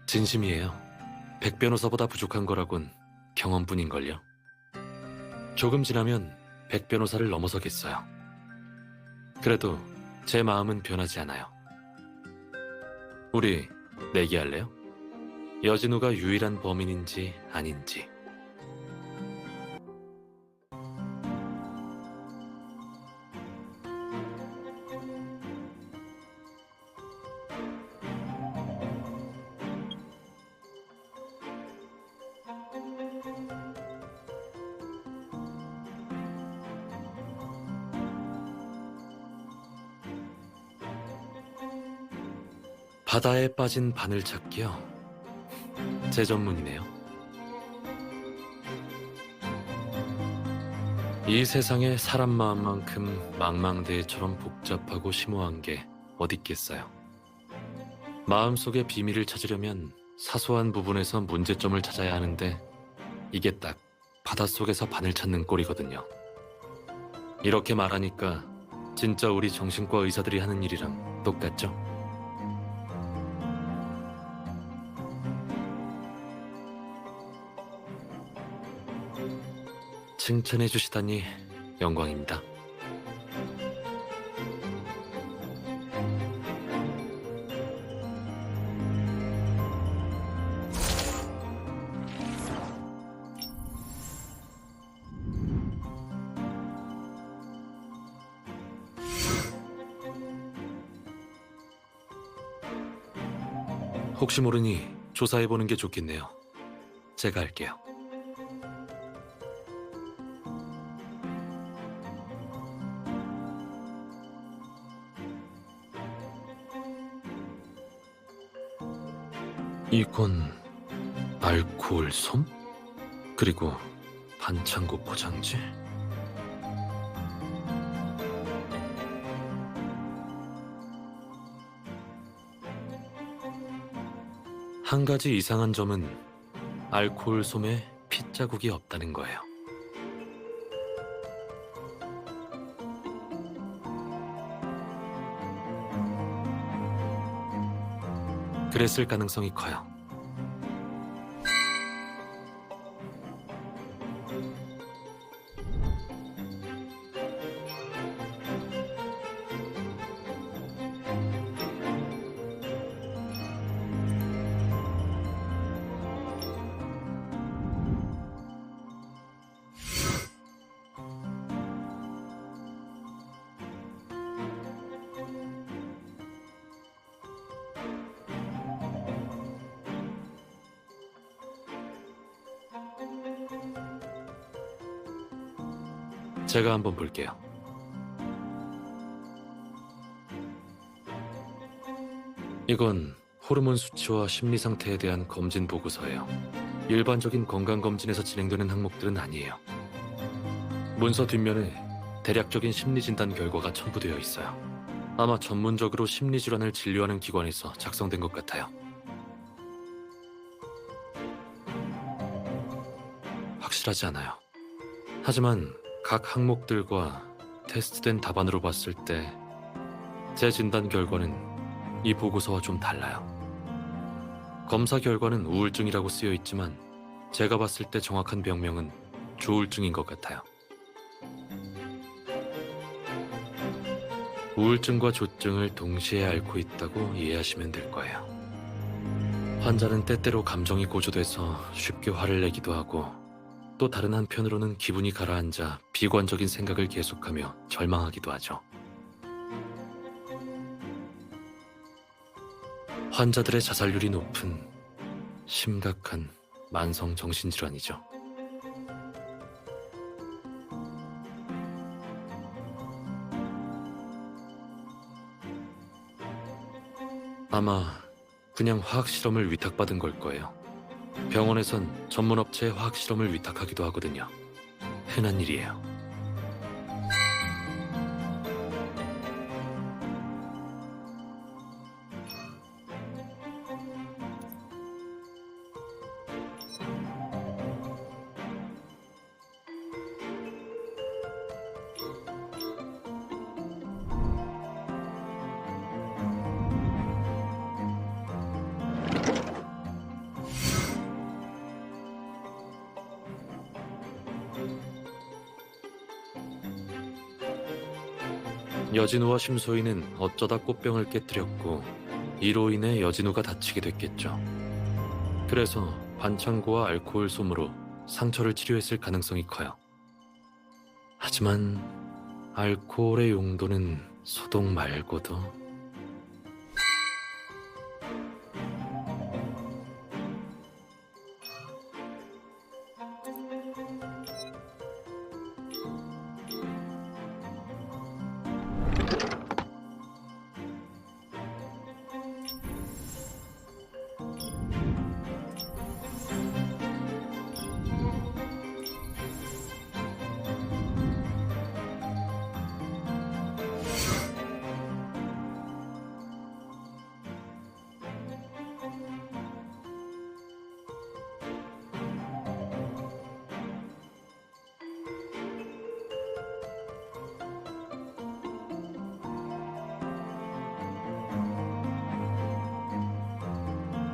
진심이에요. 백 변호사보다 부족한 거라곤 경험뿐인걸요. 조금 지나면 백 변호사를 넘어서겠어요. 그래도 제 마음은 변하지 않아요. 우리 내기할래요? 여진우가 유일한 범인인지 아닌지. 바다에 빠진 바늘 찾기요. 제 전문이네요. 이 세상에 사람 마음만큼 망망대해처럼 복잡하고 심오한 게 어딨겠어요. 마음속의 비밀을 찾으려면 사소한 부분에서 문제점을 찾아야 하는데 이게 딱 바닷속에서 바늘 찾는 꼴이거든요. 이렇게 말하니까 진짜 우리 정신과 의사들이 하는 일이랑 똑같죠? 칭찬해 주시다니 영광입니다. 혹시 모르니 조사해보는 게 좋겠네요. 제가 할게요. 이건 알코올 솜? 그리고 반창고 포장지? 한 가지 이상한 점은 알코올 솜에 핏자국이 없다는 거예요. 그랬을 가능성이 커요. 제가 한번 볼게요. 이건 호르몬 수치와 심리 상태에 대한 검진 보고서예요. 일반적인 건강검진에서 진행되는 항목들은 아니에요. 문서 뒷면에 대략적인 심리 진단 결과가 첨부되어 있어요. 아마 전문적으로 심리 질환을 진료하는 기관에서 작성된 것 같아요. 확실하지 않아요. 하지만 각 항목들과 테스트된 답안으로 봤을 때 제 진단 결과는 이 보고서와 좀 달라요. 검사 결과는 우울증이라고 쓰여 있지만 제가 봤을 때 정확한 병명은 조울증인 것 같아요. 우울증과 조증을 동시에 앓고 있다고 이해하시면 될 거예요. 환자는 때때로 감정이 고조돼서 쉽게 화를 내기도 하고 또 다른 한편으로는 기분이 가라앉아 비관적인 생각을 계속하며 절망하기도 하죠. 환자들의 자살률이 높은 심각한 만성 정신질환이죠. 아마 그냥 화학실험을 위탁받은 걸 거예요. 병원에선 전문업체에 화학실험을 위탁하기도 하거든요. 흔한 일이에요. 여진우와 심소희는 어쩌다 꽃병을 깨뜨렸고 이로 인해 여진우가 다치게 됐겠죠. 그래서 반창고와 알코올 솜으로 상처를 치료했을 가능성이 커요. 하지만 알코올의 용도는 소독 말고도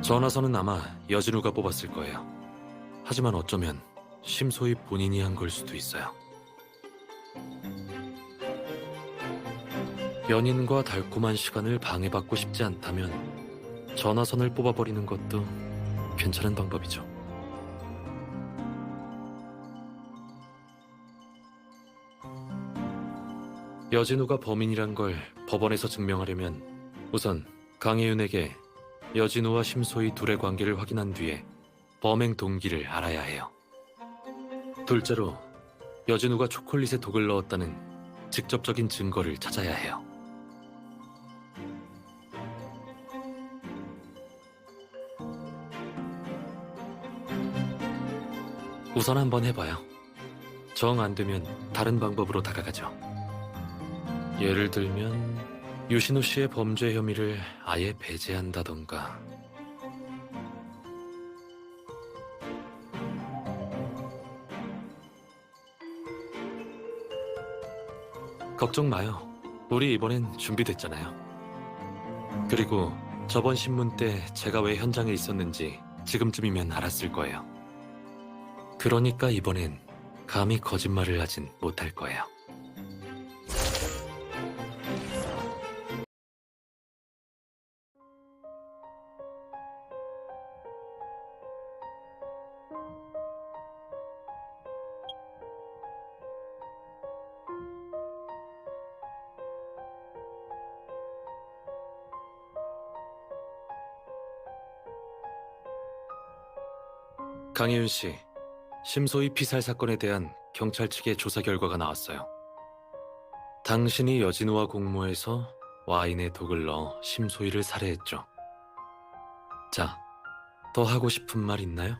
전화선은 아마 여진우가 뽑았을 거예요. 하지만 어쩌면 심소희 본인이 한 걸 수도 있어요. 연인과 달콤한 시간을 방해받고 싶지 않다면 전화선을 뽑아버리는 것도 괜찮은 방법이죠. 여진우가 범인이란 걸 법원에서 증명하려면 우선 강혜윤에게 여진우와 심소희 둘의 관계를 확인한 뒤에 범행 동기를 알아야 해요. 둘째로 여진우가 초콜릿에 독을 넣었다는 직접적인 증거를 찾아야 해요. 우선 한번 해봐요. 정 안 되면 다른 방법으로 다가가죠. 예를 들면 유신우 씨의 범죄 혐의를 아예 배제한다던가. 걱정 마요. 우리 이번엔 준비됐잖아요. 그리고 저번 신문 때 제가 왜 현장에 있었는지 지금쯤이면 알았을 거예요. 그러니까 이번엔 감히 거짓말을 하진 못할 거예요. 강혜윤 씨, 심소희 피살 사건에 대한 경찰 측의 조사 결과가 나왔어요. 당신이 여진우와 공모해서 와인에 독을 넣어 심소희를 살해했죠. 자, 더 하고 싶은 말 있나요?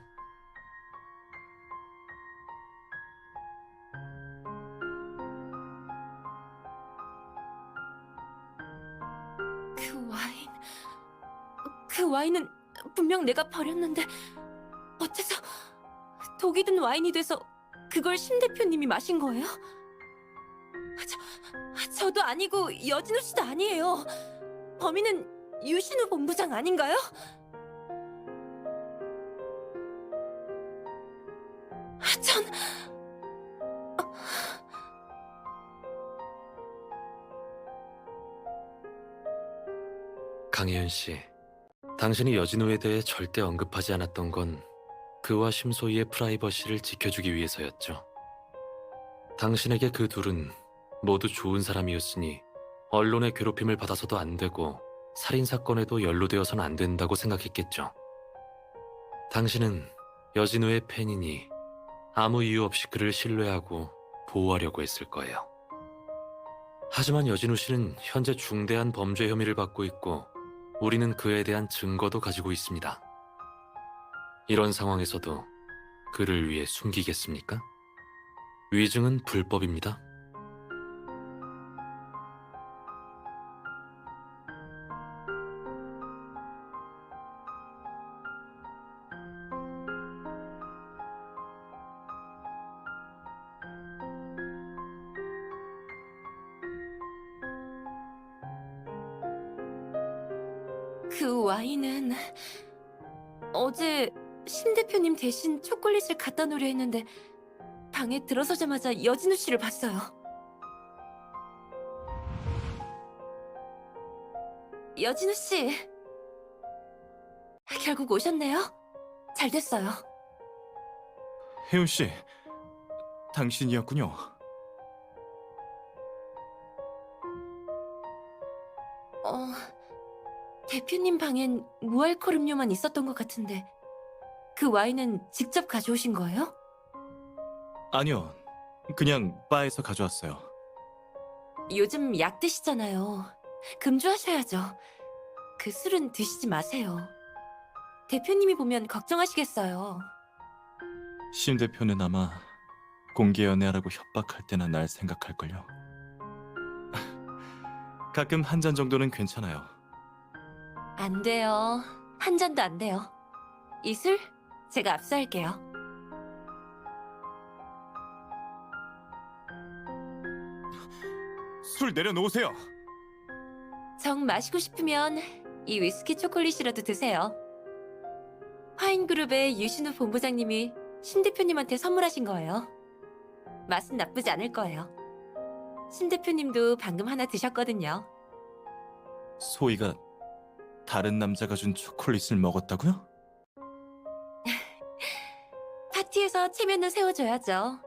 그 와인... 그 와인은 분명 내가 버렸는데 어째서 독이 든 와인이 돼서 그걸 심 대표님이 마신 거예요? 저도 아니고 여진우 씨도 아니에요. 범인은 유신우 본부장 아닌가요? 전... 강혜연 씨, 당신이 여진우에 대해 절대 언급하지 않았던 건 그와 심소희의 프라이버시를 지켜주기 위해서였죠. 당신에게 그 둘은 모두 좋은 사람이었으니 언론의 괴롭힘을 받아서도 안 되고 살인사건에도 연루되어서는 안 된다고 생각했겠죠. 당신은 여진우의 팬이니 아무 이유 없이 그를 신뢰하고 보호하려고 했을 거예요. 하지만 여진우 씨는 현재 중대한 범죄 혐의를 받고 있고 우리는 그에 대한 증거도 가지고 있습니다. 이런 상황에서도 그를 위해 숨기겠습니까? 위증은 불법입니다. 그 와인은 어제 심 대표님 대신 초콜릿을 갖다 놓으려 했는데 방에 들어서자마자 여진우 씨를 봤어요. 여진우 씨, 결국 오셨네요. 잘 됐어요. 혜윤 씨, 당신이었군요. 대표님 방엔 무알콜 음료만 있었던 것 같은데 그 와인은 직접 가져오신 거예요? 아니요, 그냥 바에서 가져왔어요. 요즘 약 드시잖아요. 금주하셔야죠. 그 술은 드시지 마세요. 대표님이 보면 걱정하시겠어요. 심 대표는 아마 공개 연애하라고 협박할 때나 날 생각할걸요. 가끔 한 잔 정도는 괜찮아요. 안 돼요. 한 잔도 안 돼요. 이 술 제가 압수할게요. 술 내려놓으세요. 정 마시고 싶으면 이 위스키 초콜릿이라도 드세요. 화인그룹의 유신우 본부장님이 심 대표님한테 선물하신 거예요. 맛은 나쁘지 않을 거예요. 심 대표님도 방금 하나 드셨거든요. 소희가 다른 남자가 준 초콜릿을 먹었다고요? 파티에서 체면은 세워줘야죠.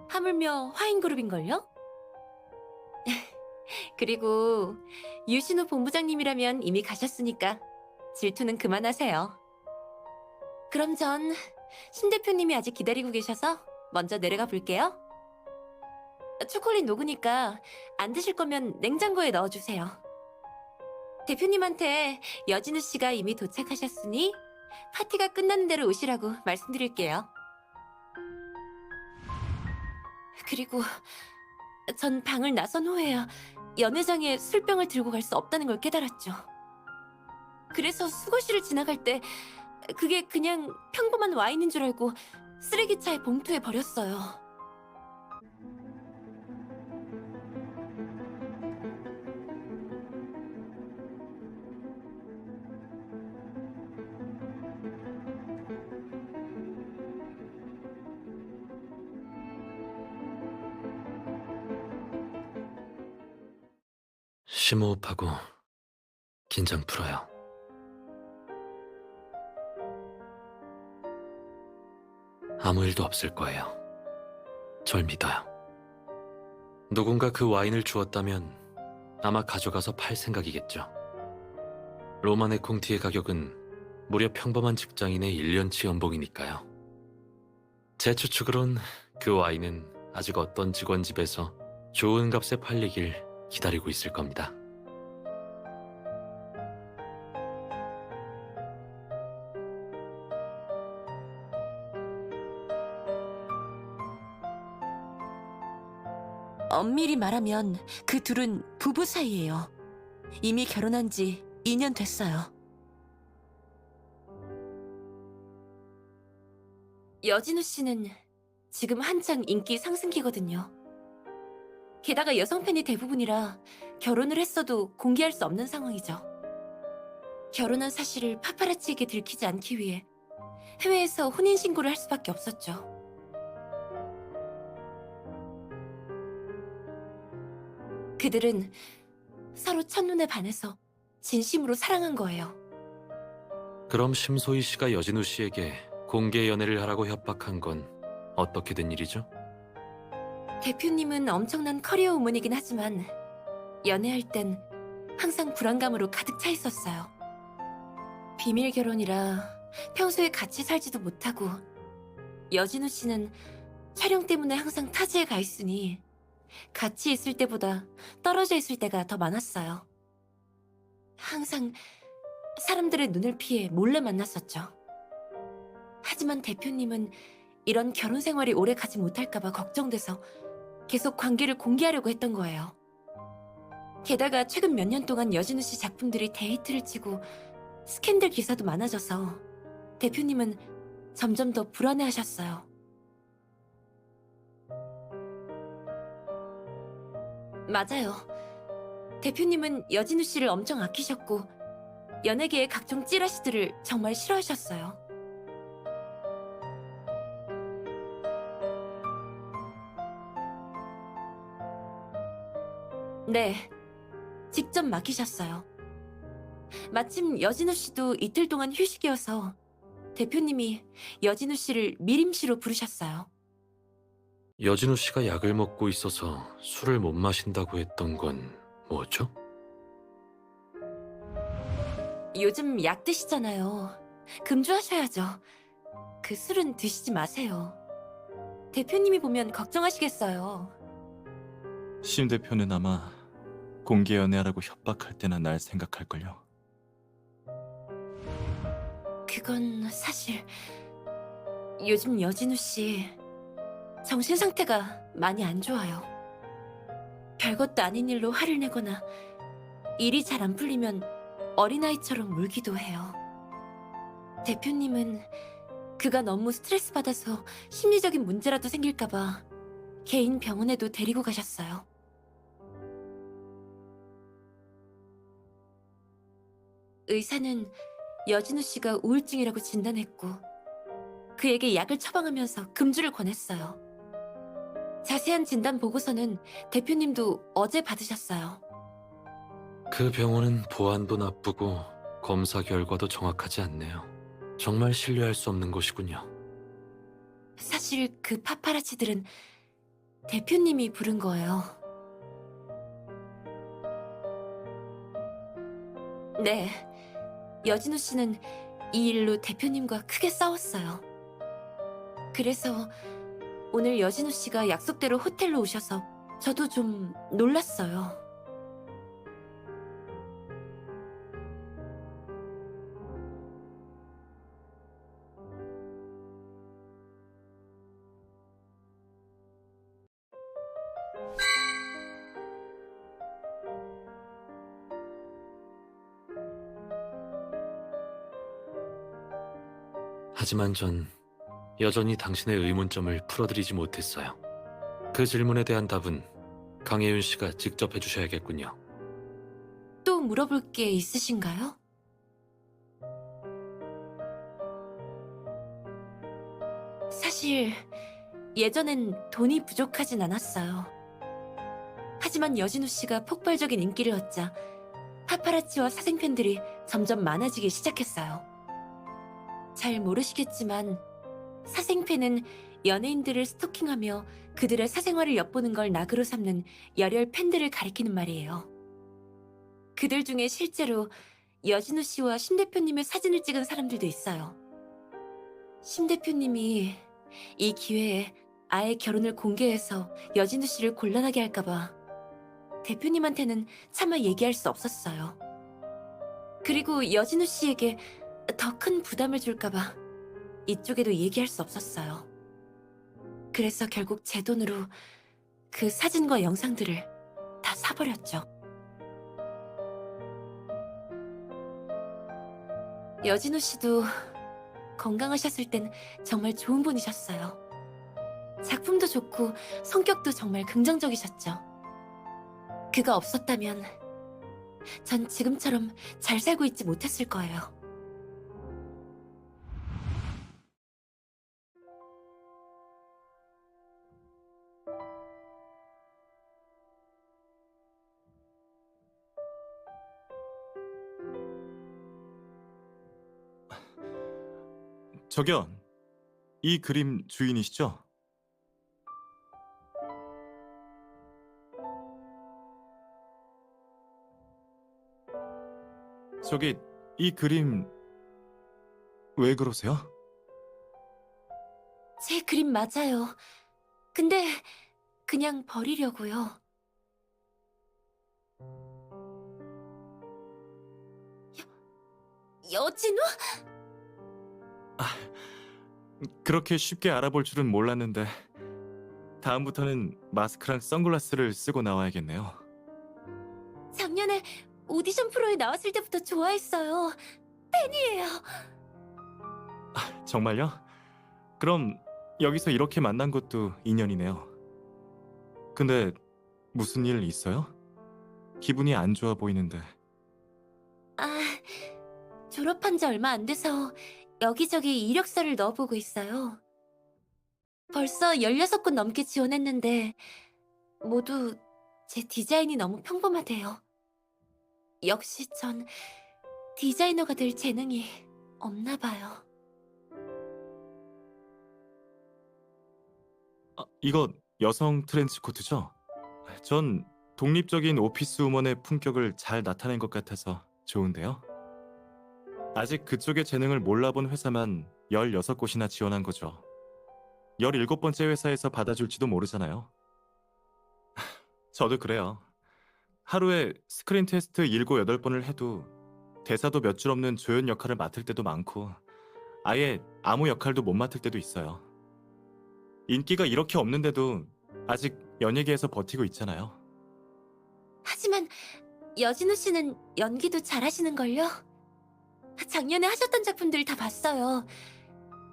하물며 화인그룹인걸요? 그리고 유신우 본부장님이라면 이미 가셨으니까 질투는 그만하세요. 그럼 전 심 대표님이 아직 기다리고 계셔서 먼저 내려가 볼게요. 초콜릿 녹으니까 안 드실 거면 냉장고에 넣어주세요. 대표님한테 여진우 씨가 이미 도착하셨으니 파티가 끝나는 대로 오시라고 말씀드릴게요. 그리고 전 방을 나선 후에야 연회장에 술병을 들고 갈 수 없다는 걸 깨달았죠. 그래서 수거실을 지나갈 때 그게 그냥 평범한 와인인 줄 알고 쓰레기차에 봉투에 버렸어요. 심호흡하고 긴장 풀어요. 아무 일도 없을 거예요. 절 믿어요. 누군가 그 와인을 주었다면 아마 가져가서 팔 생각이겠죠. 로마네 콩티의 가격은 무려 평범한 직장인의 1년치 연봉이니까요. 제 추측으론 그 와인은 아직 어떤 직원 집에서 좋은 값에 팔리길 기다리고 있을 겁니다. 엄밀히 말하면 그 둘은 부부 사이예요. 이미 결혼한 지 2년 됐어요. 여진우 씨는 지금 한창 인기 상승기거든요. 게다가 여성 팬이 대부분이라 결혼을 했어도 공개할 수 없는 상황이죠. 결혼한 사실을 파파라치에게 들키지 않기 위해 해외에서 혼인신고를 할 수밖에 없었죠. 그들은 서로 첫눈에 반해서 진심으로 사랑한 거예요. 그럼 심소희 씨가 여진우 씨에게 공개 연애를 하라고 협박한 건 어떻게 된 일이죠? 대표님은 엄청난 커리어 우먼이긴 하지만 연애할 땐 항상 불안감으로 가득 차 있었어요. 비밀 결혼이라 평소에 같이 살지도 못하고 여진우 씨는 촬영 때문에 항상 타지에 가 있으니 같이 있을 때보다 떨어져 있을 때가 더 많았어요. 항상 사람들의 눈을 피해 몰래 만났었죠. 하지만 대표님은 이런 결혼 생활이 오래 가지 못할까봐 걱정돼서 계속 관계를 공개하려고 했던 거예요. 게다가 최근 몇 년 동안 여진우 씨 작품들이 데이트를 치고 스캔들 기사도 많아져서 대표님은 점점 더 불안해하셨어요. 맞아요. 대표님은 여진우 씨를 엄청 아끼셨고 연예계의 각종 찌라시들을 정말 싫어하셨어요. 네, 직접 맡기셨어요. 마침 여진우 씨도 이틀 동안 휴식이어서 대표님이 여진우 씨를 미림씨로 부르셨어요. 여진우 씨가 약을 먹고 있어서 술을 못 마신다고 했던 건 뭐죠? 요즘 약 드시잖아요. 금주하셔야죠. 그 술은 드시지 마세요. 대표님이 보면 걱정하시겠어요. 심 대표는 아마 공개 연애하라고 협박할 때나 날 생각할걸요. 그건 사실 요즘 여진우 씨 정신 상태가 많이 안 좋아요. 별것도 아닌 일로 화를 내거나 일이 잘 안 풀리면 어린아이처럼 울기도 해요. 대표님은 그가 너무 스트레스 받아서 심리적인 문제라도 생길까봐 개인 병원에도 데리고 가셨어요. 의사는 여진우 씨가 우울증이라고 진단했고 그에게 약을 처방하면서 금주를 권했어요. 자세한 진단 보고서는 대표님도 어제 받으셨어요. 그 병원은 보안도 나쁘고 검사 결과도 정확하지 않네요. 정말 신뢰할 수 없는 곳이군요. 사실 그 파파라치들은 대표님이 부른 거예요. 네, 여진우 씨는 이 일로 대표님과 크게 싸웠어요. 그래서 오늘 여진우 씨가 약속대로 호텔로 오셔서 저도 좀 놀랐어요. 하지만 전 여전히 당신의 의문점을 풀어드리지 못했어요. 그 질문에 대한 답은 강혜윤 씨가 직접 해주셔야겠군요. 또 물어볼 게 있으신가요? 사실 예전엔 돈이 부족하진 않았어요. 하지만 여진우 씨가 폭발적인 인기를 얻자 파파라치와 사생팬들이 점점 많아지기 시작했어요. 잘 모르시겠지만 사생팬은 연예인들을 스토킹하며 그들의 사생활을 엿보는 걸 낙으로 삼는 열혈 팬들을 가리키는 말이에요. 그들 중에 실제로 여진우 씨와 심 대표님의 사진을 찍은 사람들도 있어요. 심 대표님이 이 기회에 아예 결혼을 공개해서 여진우 씨를 곤란하게 할까봐 대표님한테는 차마 얘기할 수 없었어요. 그리고 여진우 씨에게 더 큰 부담을 줄까봐 이쪽에도 얘기할 수 없었어요. 그래서 결국 제 돈으로 그 사진과 영상들을 다 사버렸죠. 여진우 씨도 건강하셨을 땐 정말 좋은 분이셨어요. 작품도 좋고 성격도 정말 긍정적이셨죠. 그가 없었다면 전 지금처럼 잘 살고 있지 못했을 거예요. 저기요, 이 그림 주인이시죠? 저기, 이 그림 왜 그러세요? 제 그림 맞아요. 근데 그냥 버리려고요. 여진우? 그렇게 쉽게 알아볼 줄은 몰랐는데 다음부터는 마스크랑 선글라스를 쓰고 나와야겠네요. 작년에 오디션 프로에 나왔을 때부터 좋아했어요. 팬이에요. 정말요? 그럼 여기서 이렇게 만난 것도 인연이네요. 근데 무슨 일 있어요? 기분이 안 좋아 보이는데. 아, 졸업한 지 얼마 안 돼서 여기저기 이력서를 넣어보고 있어요. 벌써 16건 넘게 지원했는데 모두 제 디자인이 너무 평범하대요. 역시 전 디자이너가 될 재능이 없나 봐요. 이거 여성 트렌치 코트죠? 전 독립적인 오피스 우먼의 품격을 잘 나타낸 것 같아서 좋은데요. 아직 그쪽의 재능을 몰라본 회사만 16곳이나 지원한 거죠. 17번째 회사에서 받아줄지도 모르잖아요. 저도 그래요. 하루에 스크린 테스트 7, 8번을 해도 대사도 몇 줄 없는 조연 역할을 맡을 때도 많고 아예 아무 역할도 못 맡을 때도 있어요. 인기가 이렇게 없는데도 아직 연예계에서 버티고 있잖아요. 하지만 여진우 씨는 연기도 잘하시는걸요? 작년에 하셨던 작품들 다 봤어요.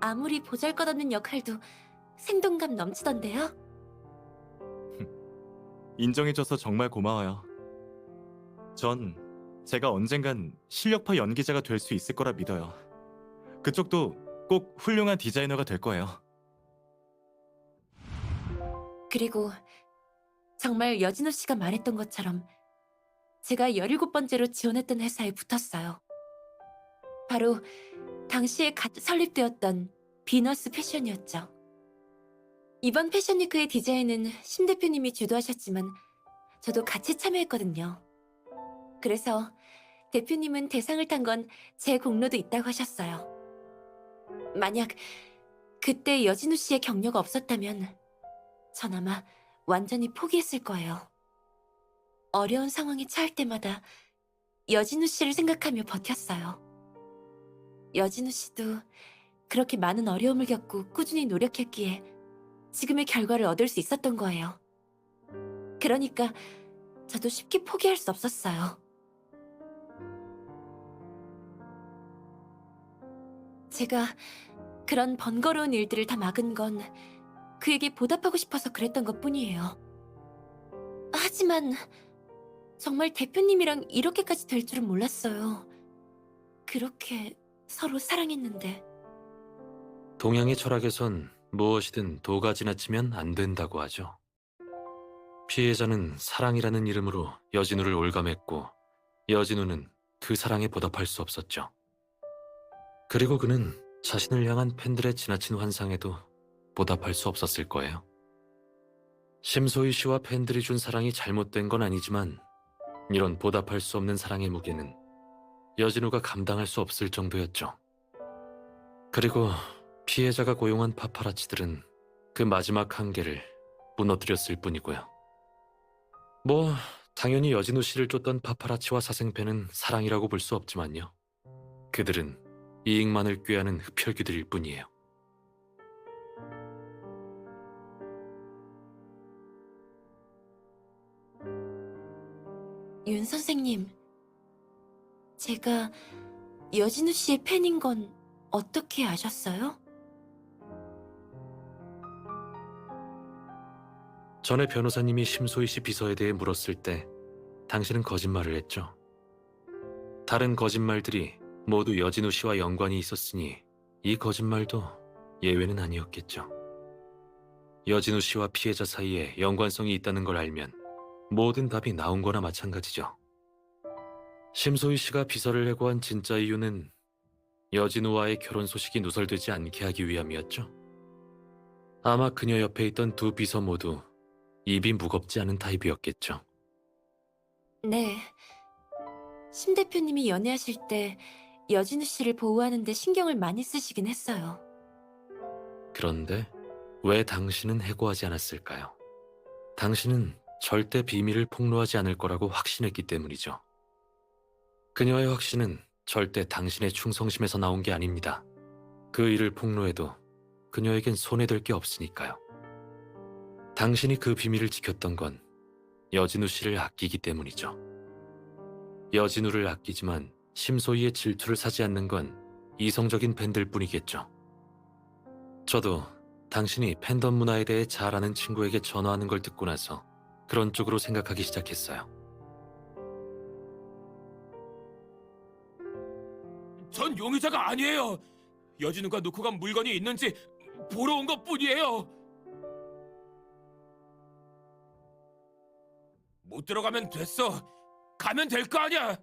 아무리 보잘것없는 역할도 생동감 넘치던데요? 인정해줘서 정말 고마워요. 전 제가 언젠간 실력파 연기자가 될 수 있을 거라 믿어요. 그쪽도 꼭 훌륭한 디자이너가 될 거예요. 그리고 정말 여진우 씨가 말했던 것처럼 제가 17번째로 지원했던 회사에 붙었어요. 바로 당시에 갓 설립되었던 비너스 패션이었죠. 이번 패션위크의 디자인은 심 대표님이 주도하셨지만 저도 같이 참여했거든요. 그래서 대표님은 대상을 탄 건 제 공로도 있다고 하셨어요. 만약 그때 여진우 씨의 격려가 없었다면 전 아마 완전히 포기했을 거예요. 어려운 상황에 처할 때마다 여진우 씨를 생각하며 버텼어요. 여진우 씨도 그렇게 많은 어려움을 겪고 꾸준히 노력했기에 지금의 결과를 얻을 수 있었던 거예요. 그러니까 저도 쉽게 포기할 수 없었어요. 제가 그런 번거로운 일들을 다 막은 건 그에게 보답하고 싶어서 그랬던 것뿐이에요. 하지만 정말 대표님이랑 이렇게까지 될 줄은 몰랐어요. 그렇게 서로 사랑했는데. 동양의 철학에선 무엇이든 도가 지나치면 안 된다고 하죠. 피해자는 사랑이라는 이름으로 여진우를 올감했고 여진우는 그 사랑에 보답할 수 없었죠. 그리고 그는 자신을 향한 팬들의 지나친 환상에도 보답할 수 없었을 거예요. 심소희 씨와 팬들이 준 사랑이 잘못된 건 아니지만 이런 보답할 수 없는 사랑의 무게는 여진우가 감당할 수 없을 정도였죠. 그리고 피해자가 고용한 파파라치들은 그 마지막 한계를 무너뜨렸을 뿐이고요. 뭐 당연히 여진우 씨를 쫓던 파파라치와 사생팬은 사랑이라고 볼 수 없지만요. 그들은 이익만을 꾀하는 흡혈귀들일 뿐이에요. 윤 선생님, 제가 여진우 씨의 팬인 건 어떻게 아셨어요? 전에 변호사님이 심소희 씨 비서에 대해 물었을 때 당신은 거짓말을 했죠. 다른 거짓말들이 모두 여진우 씨와 연관이 있었으니 이 거짓말도 예외는 아니었겠죠. 여진우 씨와 피해자 사이에 연관성이 있다는 걸 알면 모든 답이 나온 거나 마찬가지죠. 심소희 씨가 비서를 해고한 진짜 이유는 여진우와의 결혼 소식이 누설되지 않게 하기 위함이었죠. 아마 그녀 옆에 있던 두 비서 모두 입이 무겁지 않은 타입이었겠죠. 네. 심 대표님이 연애하실 때 여진우 씨를 보호하는 데 신경을 많이 쓰시긴 했어요. 그런데 왜 당신은 해고하지 않았을까요? 당신은 절대 비밀을 폭로하지 않을 거라고 확신했기 때문이죠. 그녀의 확신은 절대 당신의 충성심에서 나온 게 아닙니다. 그 일을 폭로해도 그녀에겐 손해될 게 없으니까요. 당신이 그 비밀을 지켰던 건 여진우 씨를 아끼기 때문이죠. 여진우를 아끼지만 심소희의 질투를 사지 않는 건 이성적인 팬들 뿐이겠죠. 저도 당신이 팬덤 문화에 대해 잘 아는 친구에게 전화하는 걸 듣고 나서 그런 쪽으로 생각하기 시작했어요. 전 용의자가 아니에요. 여진우가 놓고 간 물건이 있는지 보러 온 것뿐이에요. 못 들어가면 됐어. 가면 될 거 아니야.